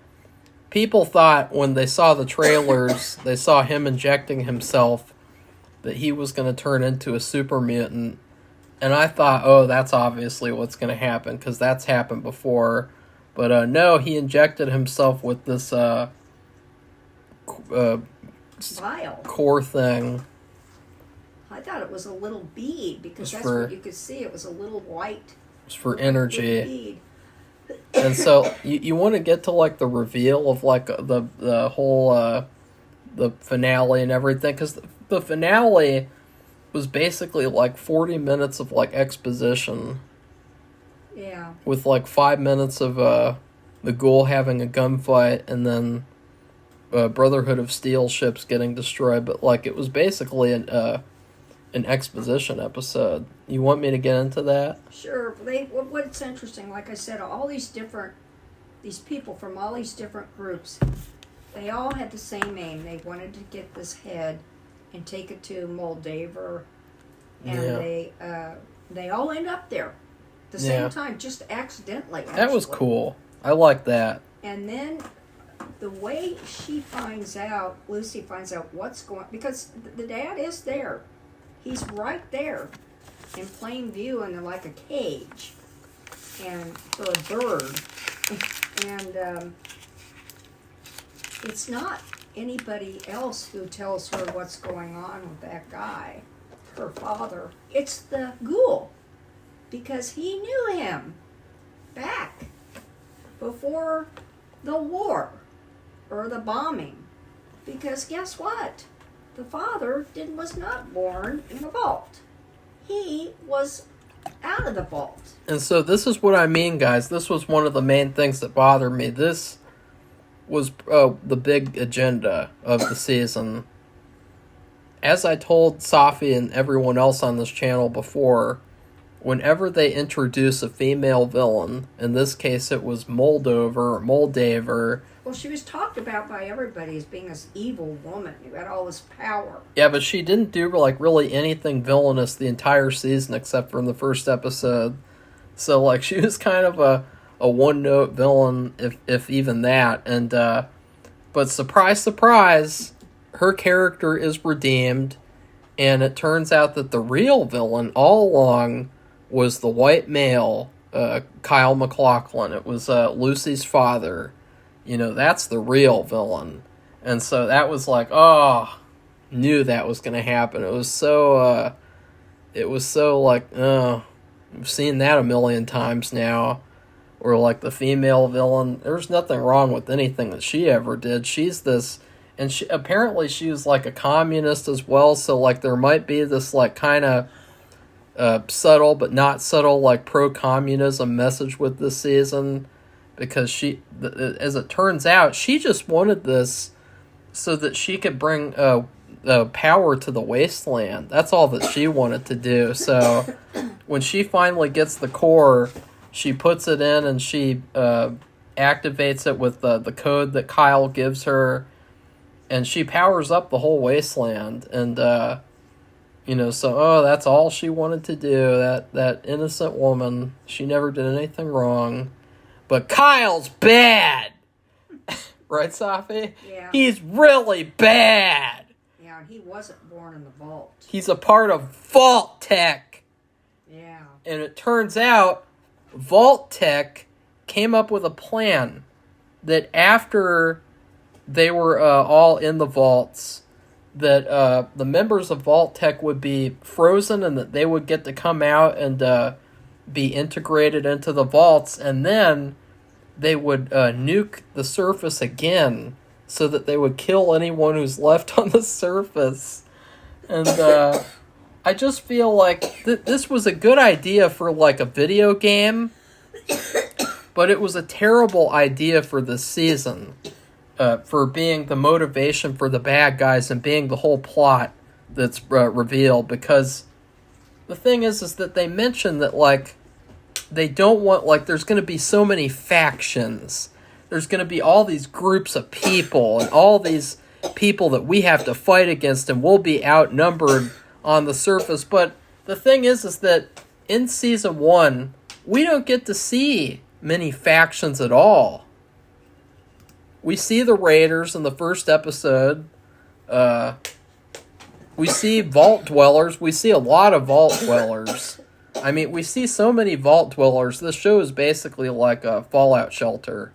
people thought when they saw the trailers, they saw him injecting himself, that he was going to turn into a super mutant. And I thought, oh, that's obviously what's going to happen, because that's happened before. But no, he injected himself with this Vial. core thing. I thought it was a little bead, because that's for- what you could see. It was a little white It was for little energy. bead. And so you want to get to like the reveal of like the whole the finale and everything, because the finale was basically like 40 minutes of like exposition Yeah. with like 5 minutes of the Ghoul having a gunfight, and then Brotherhood of Steel ships getting destroyed. But like it was basically an exposition episode. You want me to get into that? Sure. What's interesting, like I said, all these people from all these different groups, they all had the same aim. They wanted to get this head and take it to Moldaver, and Yeah. they all end up there at the same time, just accidentally. That was actually. cool. I like that. And then the way Lucy finds out what's going, because the dad is there. He's right there in plain view in like a cage, and for a bird. And it's not anybody else who tells her what's going on with that guy, her father. It's the Ghoul, because he knew him back before the war or the bombing. Because guess what? The father was not born in the vault. He was out of the vault. And so this is what I mean, guys. This was one of the main things that bothered me. This was the big agenda of the season. As I told Safi and everyone else on this channel before, whenever they introduce a female villain, in this case it was Moldaver. Well, she was talked about by everybody as being this evil woman who had all this power. Yeah, but she didn't do like really anything villainous the entire season except for in the first episode. So like she was kind of a one-note villain, if even that. And but surprise, surprise, her character is redeemed, and it turns out that the real villain all along was the white male, Kyle MacLachlan. It was Lucy's father. That's the real villain. And so that was like, knew that was going to happen. It was so like, I've seen that a million times now. Or like the female villain, there's nothing wrong with anything that she ever did. She's this, and apparently she was like a communist as well, so like there might be this like kind of subtle but not subtle like pro-communism message with this season. Because she, as it turns out, she just wanted this so that she could bring power to the wasteland. That's all that she wanted to do. So when she finally gets the core, she puts it in and she activates it with the code that Kyle gives her, and she powers up the whole wasteland. And so that's all she wanted to do. That innocent woman, she never did anything wrong. But Kyle's bad! Right, Safi? Yeah. He's really bad! Yeah, and he wasn't born in the vault. He's a part of Vault Tech! Yeah. And it turns out Vault Tech came up with a plan that after they were all in the vaults, that the members of Vault Tech would be frozen and that they would get to come out and be integrated into the vaults, and then they would nuke the surface again so that they would kill anyone who's left on the surface. And I just feel like this was a good idea for like a video game, but it was a terrible idea for this season, for being the motivation for the bad guys and being the whole plot that's revealed. Because the thing is that they mention that like they don't want, like, there's going to be so many factions. There's going to be all these groups of people and all these people that we have to fight against, and we'll be outnumbered on the surface. But the thing is that in season 1, we don't get to see many factions at all. We see the Raiders in the first episode. We see Vault Dwellers. We see a lot of Vault Dwellers. I mean, we see so many Vault Dwellers. This show is basically like a Fallout shelter.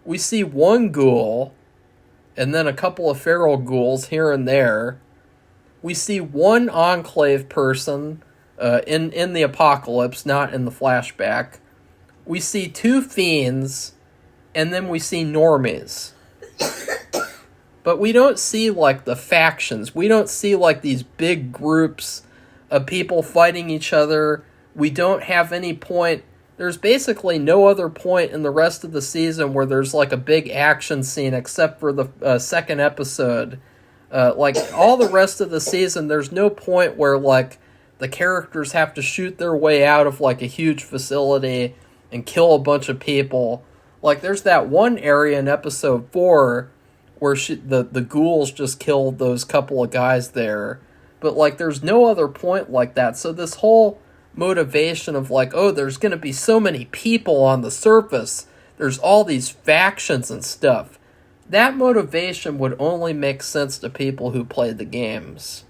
We see one ghoul, and then a couple of feral ghouls here and there. We see one Enclave person in the apocalypse, not in the flashback. We see 2 fiends, and then we see normies. But we don't see, like, the factions. We don't see, like, these big groups of people fighting each other. We don't have any point. There's basically no other point in the rest of the season where there's like a big action scene except for the second episode. Like all the rest of the season, there's no point where like the characters have to shoot their way out of like a huge facility and kill a bunch of people. Like there's that one area in episode 4 where the ghouls just killed those couple of guys there. But, like, there's no other point like that. So this whole motivation of, like, oh, there's going to be so many people on the surface. There's all these factions and stuff. That motivation would only make sense to people who played the games.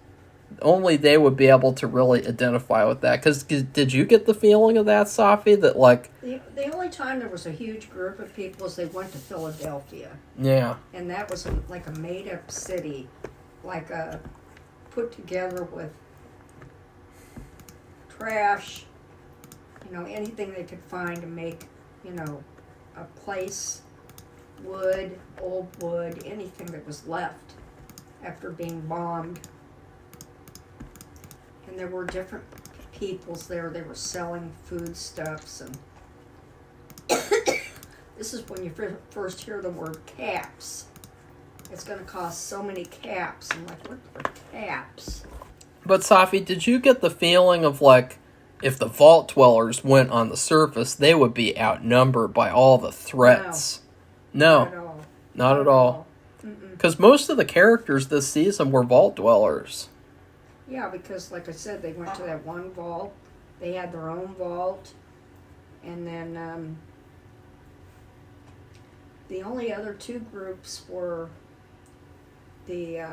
Only they would be able to really identify with that. Because did you get the feeling of that, Safi? That, like... The only time there was a huge group of people is they went to Philadelphia. Yeah. And that was like a made-up city. Like a... put together with trash, anything they could find to make, a place, wood, old wood, anything that was left after being bombed. And there were different peoples there. They were selling foodstuffs, and this is when you first hear the word caps. It's going to cost so many caps. I'm like, what are caps? But, Safi, did you get the feeling of, like, if the Vault Dwellers went on the surface, they would be outnumbered by all the threats? No. Not at all. Not at all. Because most of the characters this season were Vault Dwellers. Yeah, because, like I said, they went to that one vault. They had their own vault. And then the only other 2 groups were... the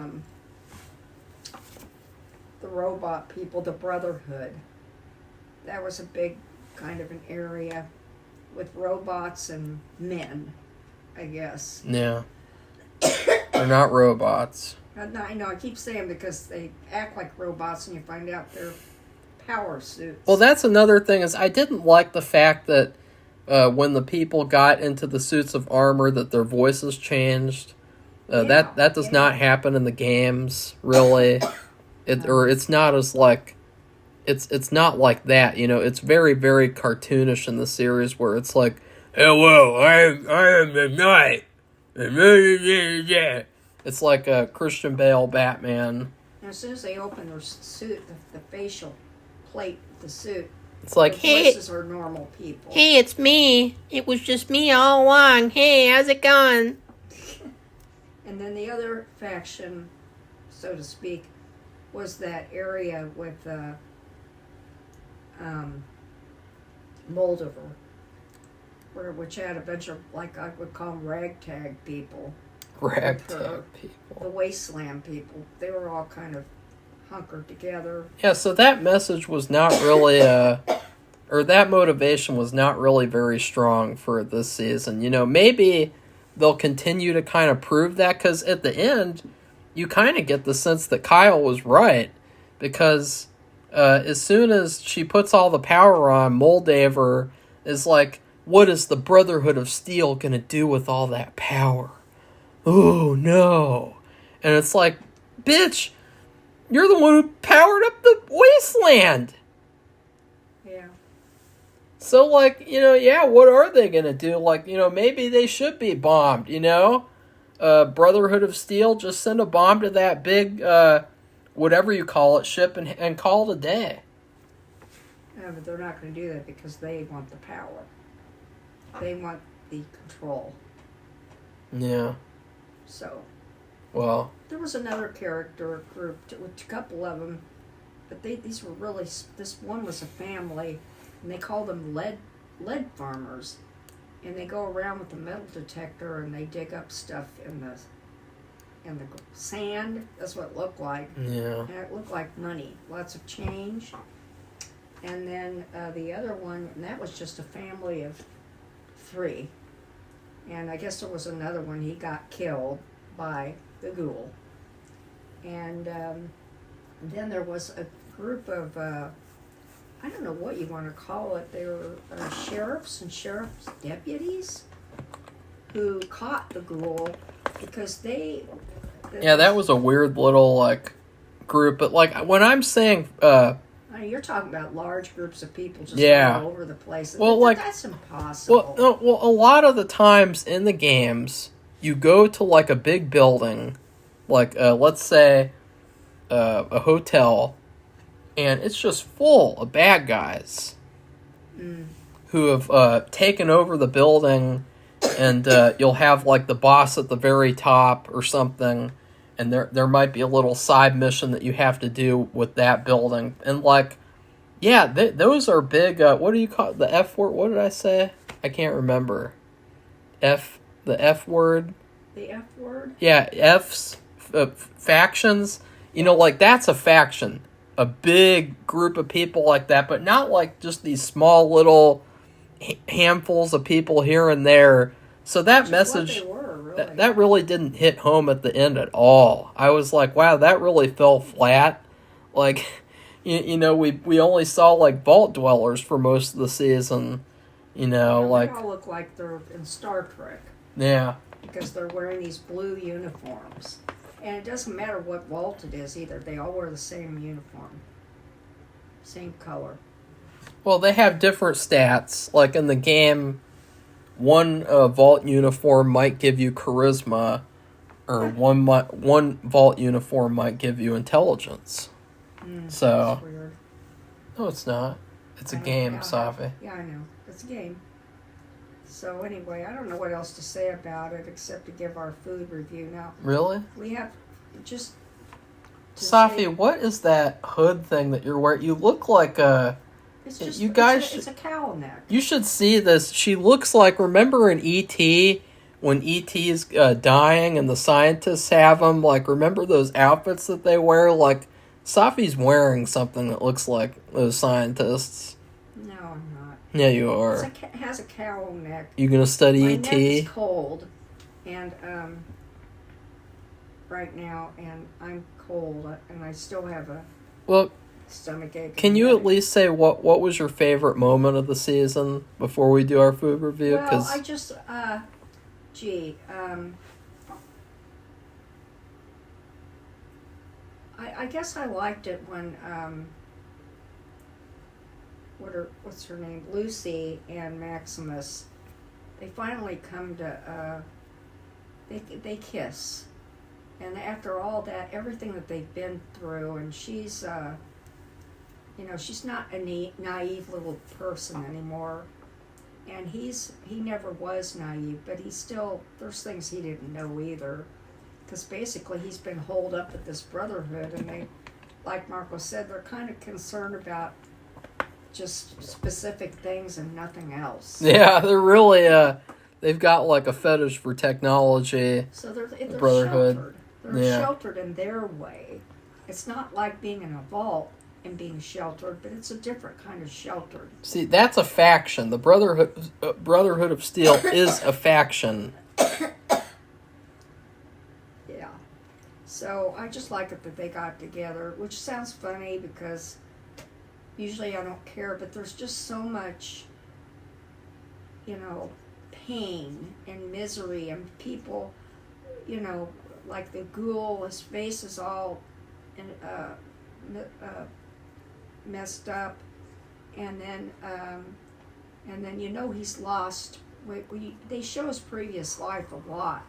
robot people, the Brotherhood. That was a big kind of an area with robots and men, I guess. Yeah. They're not robots. I know, I keep saying because they act like robots and you find out they're power suits. Well, that's another thing, is I didn't like the fact that when the people got into the suits of armor that their voices changed. That does not happen in the games, really. It's not as like, it's not like that, It's very, very cartoonish in the series where it's like, hello, I am the Knight. It's like a Christian Bale Batman. And as soon as they open their suit, the facial plate of the suit, it's like, hey, voices are normal people. Hey, it's me. It was just me all along. Hey, how's it going? And then the other faction, so to speak, was that area with Moldover, which had a bunch of, like I would call them ragtag people. Ragtag people. The wasteland people. They were all kind of hunkered together. Yeah, so that message was not really, or that motivation was not really very strong for this season. Maybe they'll continue to kind of prove that, because at the end, you kind of get the sense that Kyle was right, because as soon as she puts all the power on, Moldaver is like, what is the Brotherhood of Steel gonna do with all that power? Oh, no. And it's like, bitch, you're the one who powered up the wasteland. Yeah. So, like, yeah, what are they gonna do? Like, maybe they should be bombed, Brotherhood of Steel, just send a bomb to that big, whatever you call it, ship and call it a day. Yeah, but they're not going to do that because they want the power. They want the control. Yeah. So. Well. There was another character group, with a couple of them, but these were really, this one was a family, and they called them lead farmers. And they go around with a metal detector and they dig up stuff in the sand. That's what it looked like. Yeah. And it looked like money, lots of change. And then the other one, and that was just a family of 3. And I guess there was another one, he got killed by the ghoul. And then there was a group of, I don't know what you want to call it, they were sheriffs and sheriff's deputies who caught the ghoul because they... Yeah, that was a weird little, like, group. But, like, when I'm saying... I mean, you're talking about large groups of people just all over the place. Well, like, that's impossible. Well, a lot of the times in the games, you go to, like, a big building, like, let's say, a hotel, and it's just full of bad guys who have taken over the building, and you'll have, like, the boss at the very top or something, and there might be a little side mission that you have to do with that building. And, like, yeah, those are big, what do you call it? The F word? What did I say? I can't remember. The F word? The F word? Yeah, F's, factions. Like, that's a faction. A big group of people like that, but not like just these small little handfuls of people here and there. So that message... What they were, really. That really didn't hit home at the end at all. I was like, wow, that really fell flat. Like, we only saw, like, vault dwellers for most of the season. Like... They all look like they're in Star Trek. Yeah. Because they're wearing these blue uniforms. And it doesn't matter what vault it is either. They all wear the same uniform. Same color. Well, they have different stats. Like, in the game... One vault uniform might give you charisma, or one vault uniform might give you intelligence. So, that's weird. No, it's not. It's a game, Safi. Yeah, I know. It's a game. So anyway, I don't know what else to say about it except to give our food review now. Really? We have just... Safi, what is that hood thing that you're wearing? You look like a... It's just, you guys, it's a cowl neck. You should see this. She looks like, remember in E.T., when E.T. is dying and the scientists have him, like, remember those outfits that they wear? Like, Safi's wearing something that looks like those scientists. No, I'm not. Yeah, you are. It has a cowl neck. You gonna study My E.T.? neck is cold, and right now, and I'm cold, and I still have a stomach ache. Can you at least say what was your favorite moment of the season before we do our food review? Well, I just, I guess I liked it when, what's her name? Lucy and Maximus, they finally come to, they kiss. And after all that, everything that they've been through, and she's, she's not a naive little person anymore. And he never was naive, but there's things he didn't know either. Because basically he's been holed up at this brotherhood, and they, like Marco said, they're kind of concerned about just specific things and nothing else. Yeah, they're really, they've got like a fetish for technology. So they're brotherhood. Sheltered. They're sheltered in their way. It's not like being in a vault and being sheltered, but it's a different kind of sheltered. See, that's a faction. The Brotherhood of Steel is a faction. Yeah. So I just like it that they got together, which sounds funny because usually I don't care, but there's just so much, pain and misery and people, like the ghoul, his face is all messed up, and then he's lost. They show his previous life a lot,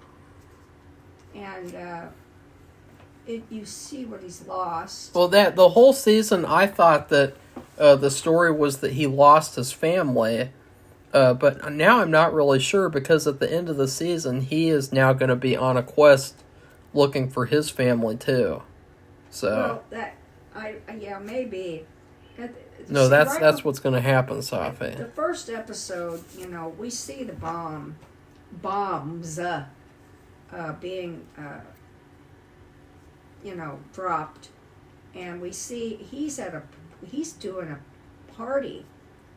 and you see what he's lost. Well, the whole season, I thought that the story was that he lost his family, but now I'm not really sure, because at the end of the season, he is now going to be on a quest looking for his family too. So maybe. No, that's what's going to happen, Safi. The first episode, we see the bombs being, dropped, and we see he's doing a party.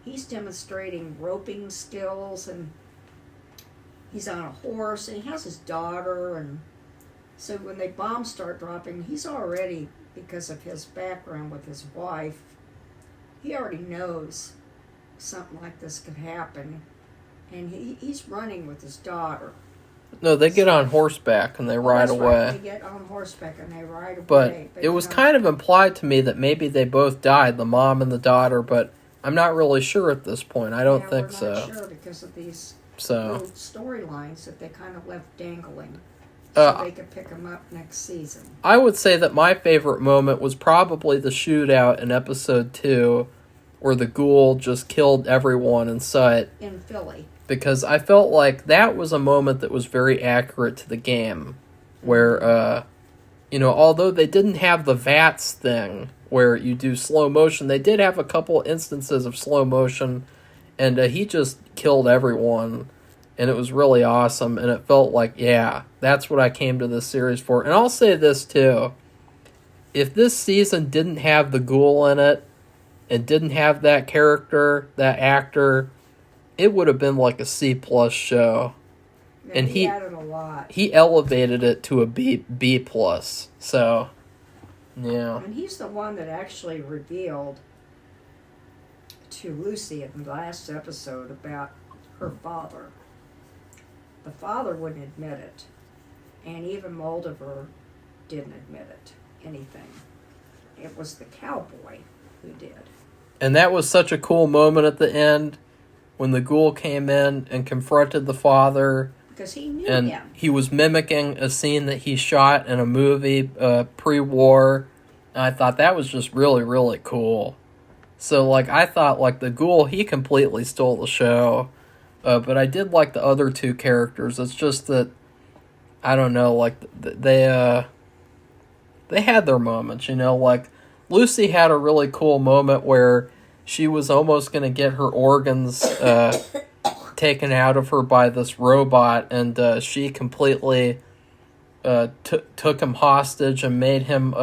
He's demonstrating roping skills, and he's on a horse, and he has his daughter, and so when the bombs start dropping, he's already, because of his background with his wife, he already knows something like this could happen, and he's running with his daughter. No, they get on horseback and they ride away. Right. They get on horseback and they ride away. But it was kind of implied to me that maybe they both died, the mom and the daughter, but I'm not really sure at this point. I don't think so. We're not sure because of these little storylines that they kind of left dangling. So they could pick them up next season. I would say that my favorite moment was probably the shootout in episode 2, where the ghoul just killed everyone in sight. In Philly. Because I felt like that was a moment that was very accurate to the game. Where, although they didn't have the VATS thing, where you do slow motion, they did have a couple instances of slow motion, and he just killed everyone. And it was really awesome, and it felt like, yeah, that's what I came to this series for. And I'll say this, too. If this season didn't have the ghoul in it, and didn't have that character, that actor, it would have been like a C+ show. Yeah, and he added a lot. He elevated it to a B+. So, yeah. And he's the one that actually revealed to Lucy in the last episode about her father. The father wouldn't admit it, and even Moldover didn't admit anything. It was the cowboy who did. And that was such a cool moment at the end, when the ghoul came in and confronted the father. Because he knew and him. He was mimicking a scene that he shot in a movie pre-war. And I thought that was just really, really cool. So, I thought, the ghoul, he completely stole the show. But I did like the other two characters. It's just that, I don't know, they had their moments, Lucy had a really cool moment where she was almost going to get her organs taken out of her by this robot, and she completely took him hostage and made him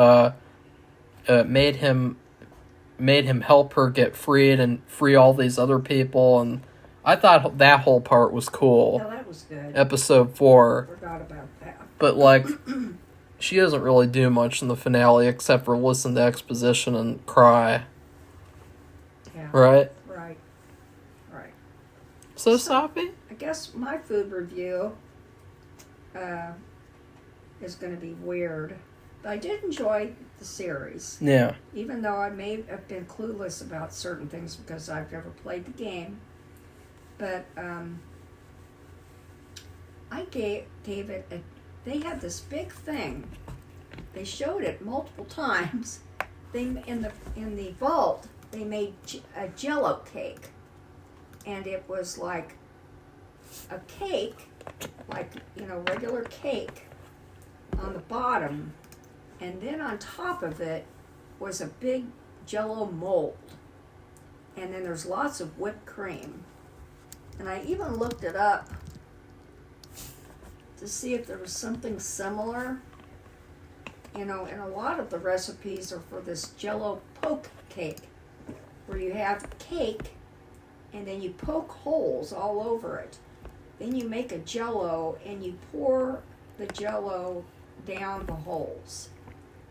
help her get freed and free all these other people, and I thought that whole part was cool. Yeah, that was good. Episode 4. Forgot about that. But, she doesn't really do much in the finale except for listen to exposition and cry. Yeah. Right? Right. So, Safi? I guess my food review is going to be weird. But I did enjoy the series. Yeah. Even though I may have been clueless about certain things because I've never played the game. But I gave it they had this big thing. They showed it multiple times. In the vault, they made a Jell-O cake, and it was like a cake, regular cake on the bottom, and then on top of it was a big Jell-O mold, and then there's lots of whipped cream. And I even looked it up to see if there was something similar. And a lot of the recipes are for this Jell-O poke cake, where you have cake and then you poke holes all over it. Then you make a Jell-O and you pour the Jell-O down the holes.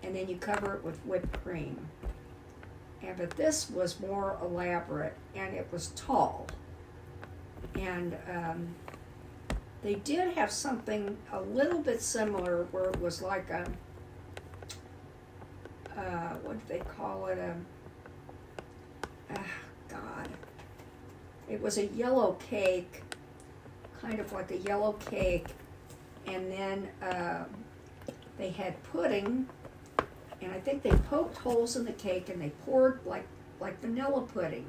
And then you cover it with whipped cream. but this was more elaborate, and it was tall. And they did have something a little bit similar where it was like a, what do they call it? God. It was a yellow cake, kind of like a yellow cake, and then they had pudding, and I think they poked holes in the cake and they poured like vanilla pudding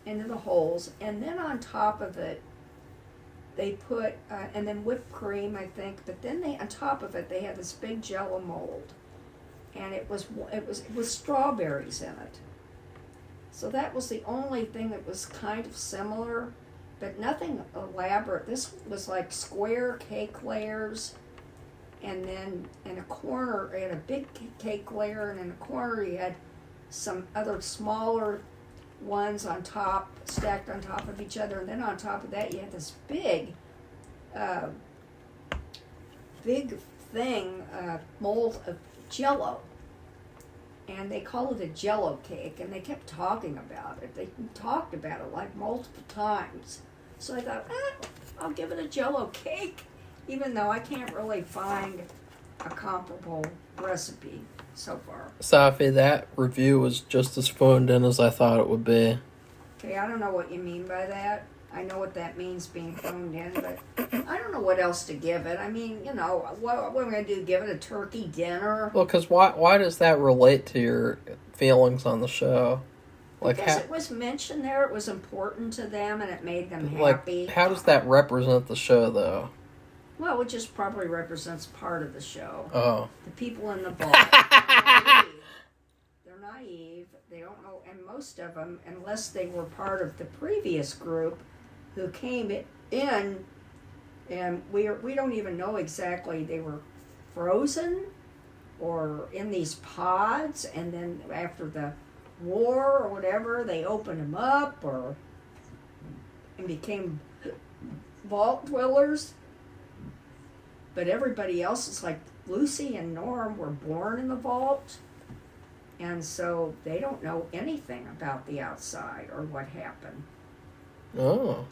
into the holes, and then on top of it they put and then whipped cream, I think, but then they on top of it they had this big Jello mold, and it was strawberries in it. So that was the only thing that was kind of similar, but nothing elaborate. This was like square cake layers, and then in a corner you had a big cake layer, and in a corner you had some other smaller ones on top, stacked on top of each other, and then on top of that you had this big thing, mold of Jello. And they called it a Jello cake, and they kept talking about it. They talked about it like multiple times. So I thought, I'll give it a Jello cake, even though I can't really find a comparable recipe so far. Safi, that review was just as phoned in as I thought it would be. Okay, I don't know what you mean by that. I know what that means, being phoned in, but I don't know what else to give it. I mean, you know, what am I going to do, give it a turkey dinner? Well, because why does that relate to your feelings on the show? Like, because it was mentioned there, it was important to them, and it made them happy. How does that represent the show, though? Well, it just probably represents part of the show. Oh. The people in the vault. They're naive. They don't know, and most of them, unless they were part of the previous group who came in, and we don't even know exactly, they were frozen or in these pods, and then after the war or whatever, they opened them up and became vault dwellers. But everybody else is like Lucy and Norm were born in the vault, and so they don't know anything about the outside or what happened. Oh.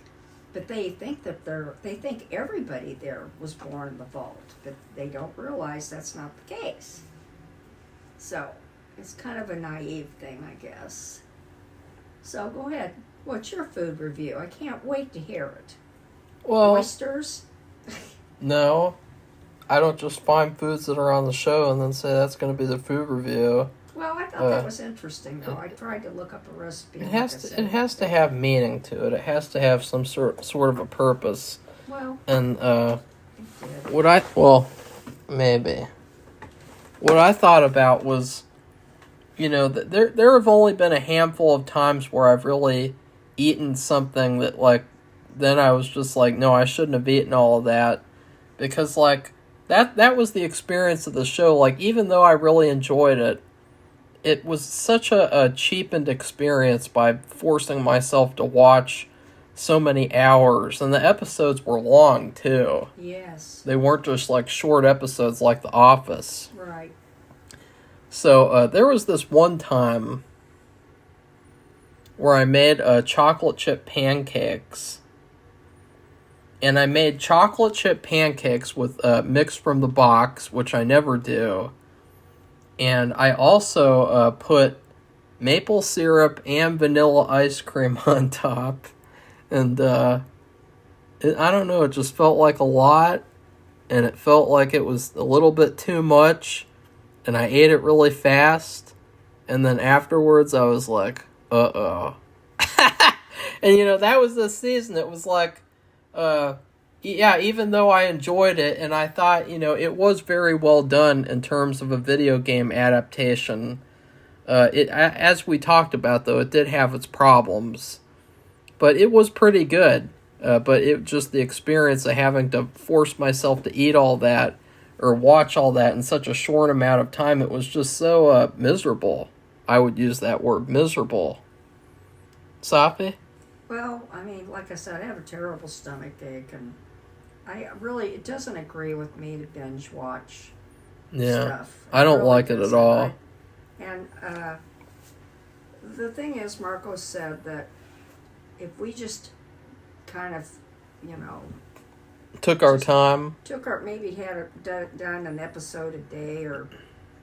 But they think they think everybody there was born in the vault, but they don't realize that's not the case. So it's kind of a naive thing, I guess. So go ahead. What's your food review? I can't wait to hear it. Well, oysters? No. I don't just find foods that are on the show and then say that's going to be the food review. Well, I thought that was interesting, though. I tried to look up a recipe. It has to have meaning to it. It has to have some sort of a purpose. Well, and maybe what I thought about was, you know, there have only been a handful of times where I've really eaten something that, like, then I was just like, no, I shouldn't have eaten all of that, because like that was the experience of the show. Like, even though I really enjoyed it, it was such a cheapened experience by forcing myself to watch so many hours. And the episodes were long, too. Yes. They weren't just, like, short episodes like The Office. Right. So, there was this one time where I made chocolate chip pancakes. And I made chocolate chip pancakes with mix from the box, which I never do. And I also put maple syrup and vanilla ice cream on top. And I don't know, it just felt like a lot. And it felt like it was a little bit too much. And I ate it really fast. And then afterwards I was like, uh-oh. And, you know, that was the season. It was like, yeah, even though I enjoyed it, and I thought, you know, it was very well done in terms of a video game adaptation. As we talked about, though, it did have its problems. But it was pretty good. But it just the experience of having to force myself to eat all that, or watch all that in such a short amount of time, it was just so miserable. I would use that word, miserable. Safi? Well, I mean, like I said, I have a terrible stomach ache, and it doesn't agree with me to binge watch stuff. I don't really like it at all. And the thing is, Marco said that if we just kind of, you know, Took our time. maybe had done an episode a day or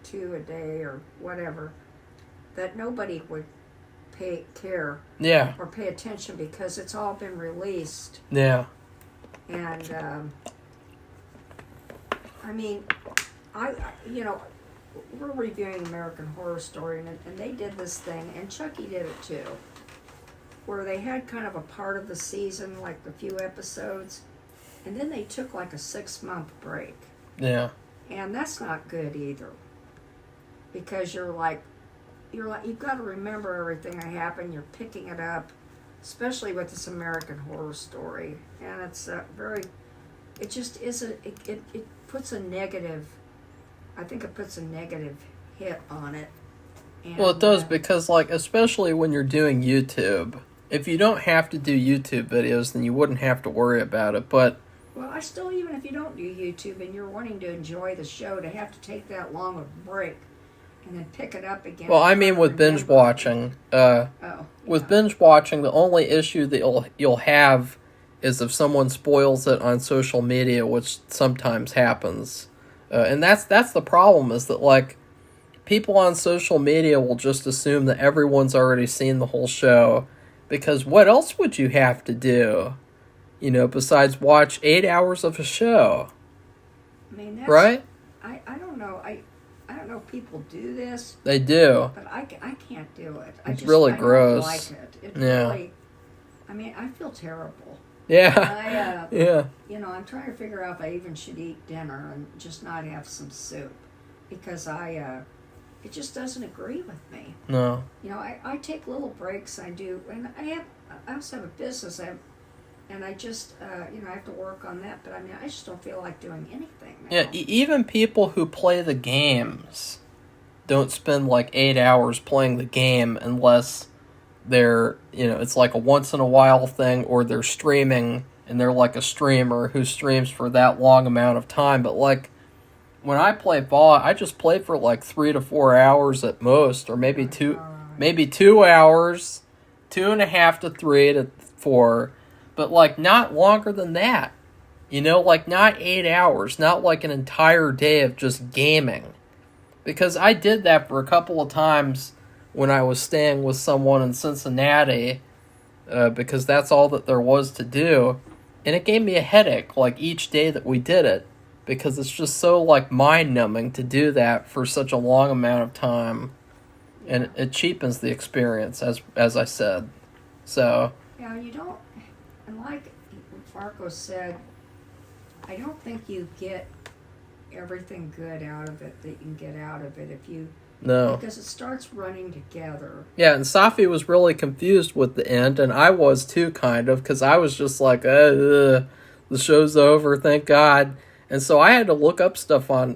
two a day or whatever, that nobody would care Yeah. or pay attention because it's all been released. Yeah. And I mean, you know, we're reviewing American Horror Story, and they did this thing, and Chucky did it too, where they had kind of a part of the season, like a few episodes, and then they took like a 6-month break. Yeah. And that's not good either, because you're like you've got to remember everything that happened. You're picking it up, especially with this American Horror Story, and it's it just isn't. It puts a negative. I think it puts a negative hit on it. And, Well, it does because, like, especially when you're doing YouTube, if you don't have to do YouTube videos, then you wouldn't have to worry about it. But well, I still, even if you don't do YouTube and you're wanting to enjoy the show, to have to take that long a break and then pick it up again. well, I mean, with binge watching, with binge watching, the only issue that you'll have is if someone spoils it on social media, which sometimes happens. And that's the problem, is that, like, people on social media will just assume that everyone's already seen the whole show, because what else would you have to do, you know, besides watch 8 hours of a show? I mean, that's, right? I don't know. I don't know if people do this, They do. but I can't do it. It's really I gross. don't like it. It Yeah. really, I mean, I feel terrible. Yeah. Yeah. You know, I'm trying to figure out if I even should eat dinner and just not have some soup, because it just doesn't agree with me. No. You know, I take little breaks. I do, and I also have a business. And I just, you know, I have to work on that. But I mean, I just don't feel like doing anything now. Yeah, even people who play the games don't spend like 8 hours playing the game unless they're, you know, it's like a once in a while thing, or they're streaming and they're like a streamer who streams for that long amount of time. But like, when I play Fallout, I just play for like 3 to 4 hours at most, or maybe 2 hours, 2.5 to 3 to 4, but like not longer than that. You know, like not 8 hours, not like an entire day of just gaming. Because I did that for a couple of times when I was staying with someone in Cincinnati, because that's all that there was to do. And it gave me a headache, like, each day that we did it, because it's just so, like, mind-numbing to do that for such a long amount of time. And it cheapens the experience, as I said. So... Yeah, you don't... And like Marco said, I don't think you get everything good out of it that you can get out of it if you... No. Because it starts running together. Yeah, and Safi was really confused with the end, and I was too, kind of, because I was just like, the show's over, thank God. And so I had to look up stuff on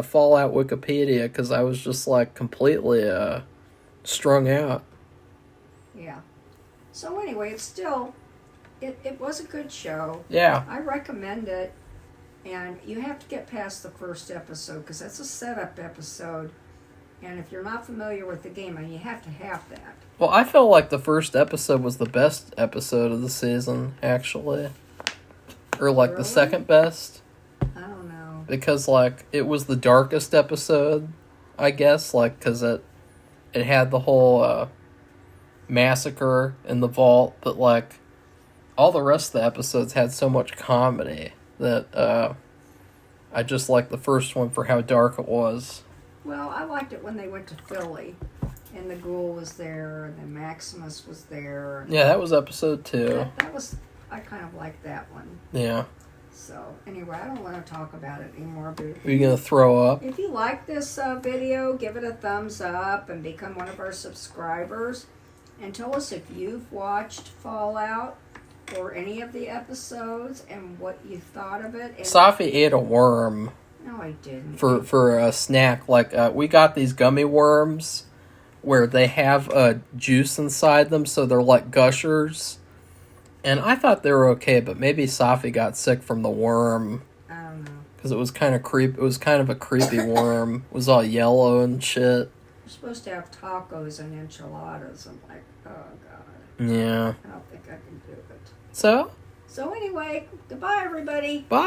Fallout Wikipedia, because I was just, like, completely strung out. Yeah. So anyway, it's still... It was a good show. Yeah. I recommend it. And you have to get past the first episode, because that's a setup episode. And if you're not familiar with the game, I mean, you have to have that. Well, I felt like the first episode was the best episode of the season, actually. Or, like, Really? the second best. I don't know. Because, like, it was the darkest episode, I guess. Like, because it had the whole massacre in the vault. But, like, all the rest of the episodes had so much comedy that I just liked the first one for how dark it was. Well, I liked it when they went to Philly, and the Ghoul was there, and then Maximus was there. Yeah, that was episode 2. That was, I kind of liked that one. Yeah. So, anyway, I don't want to talk about it anymore. But Are you going to throw up? if you like this video, give it a thumbs up and become one of our subscribers. And tell us if you've watched Fallout or any of the episodes and what you thought of it. And Safi ate a worm. no, I didn't. For a snack. Like, we got these gummy worms where they have juice inside them, so they're like gushers. And I thought they were okay, but maybe Safi got sick from the worm. I don't know. Because it was kind of it was kind of a creepy worm. It was all yellow and shit. You're supposed to have tacos and enchiladas. I'm like, oh God. Yeah. I don't think I can do it. So So anyway, goodbye everybody. bye.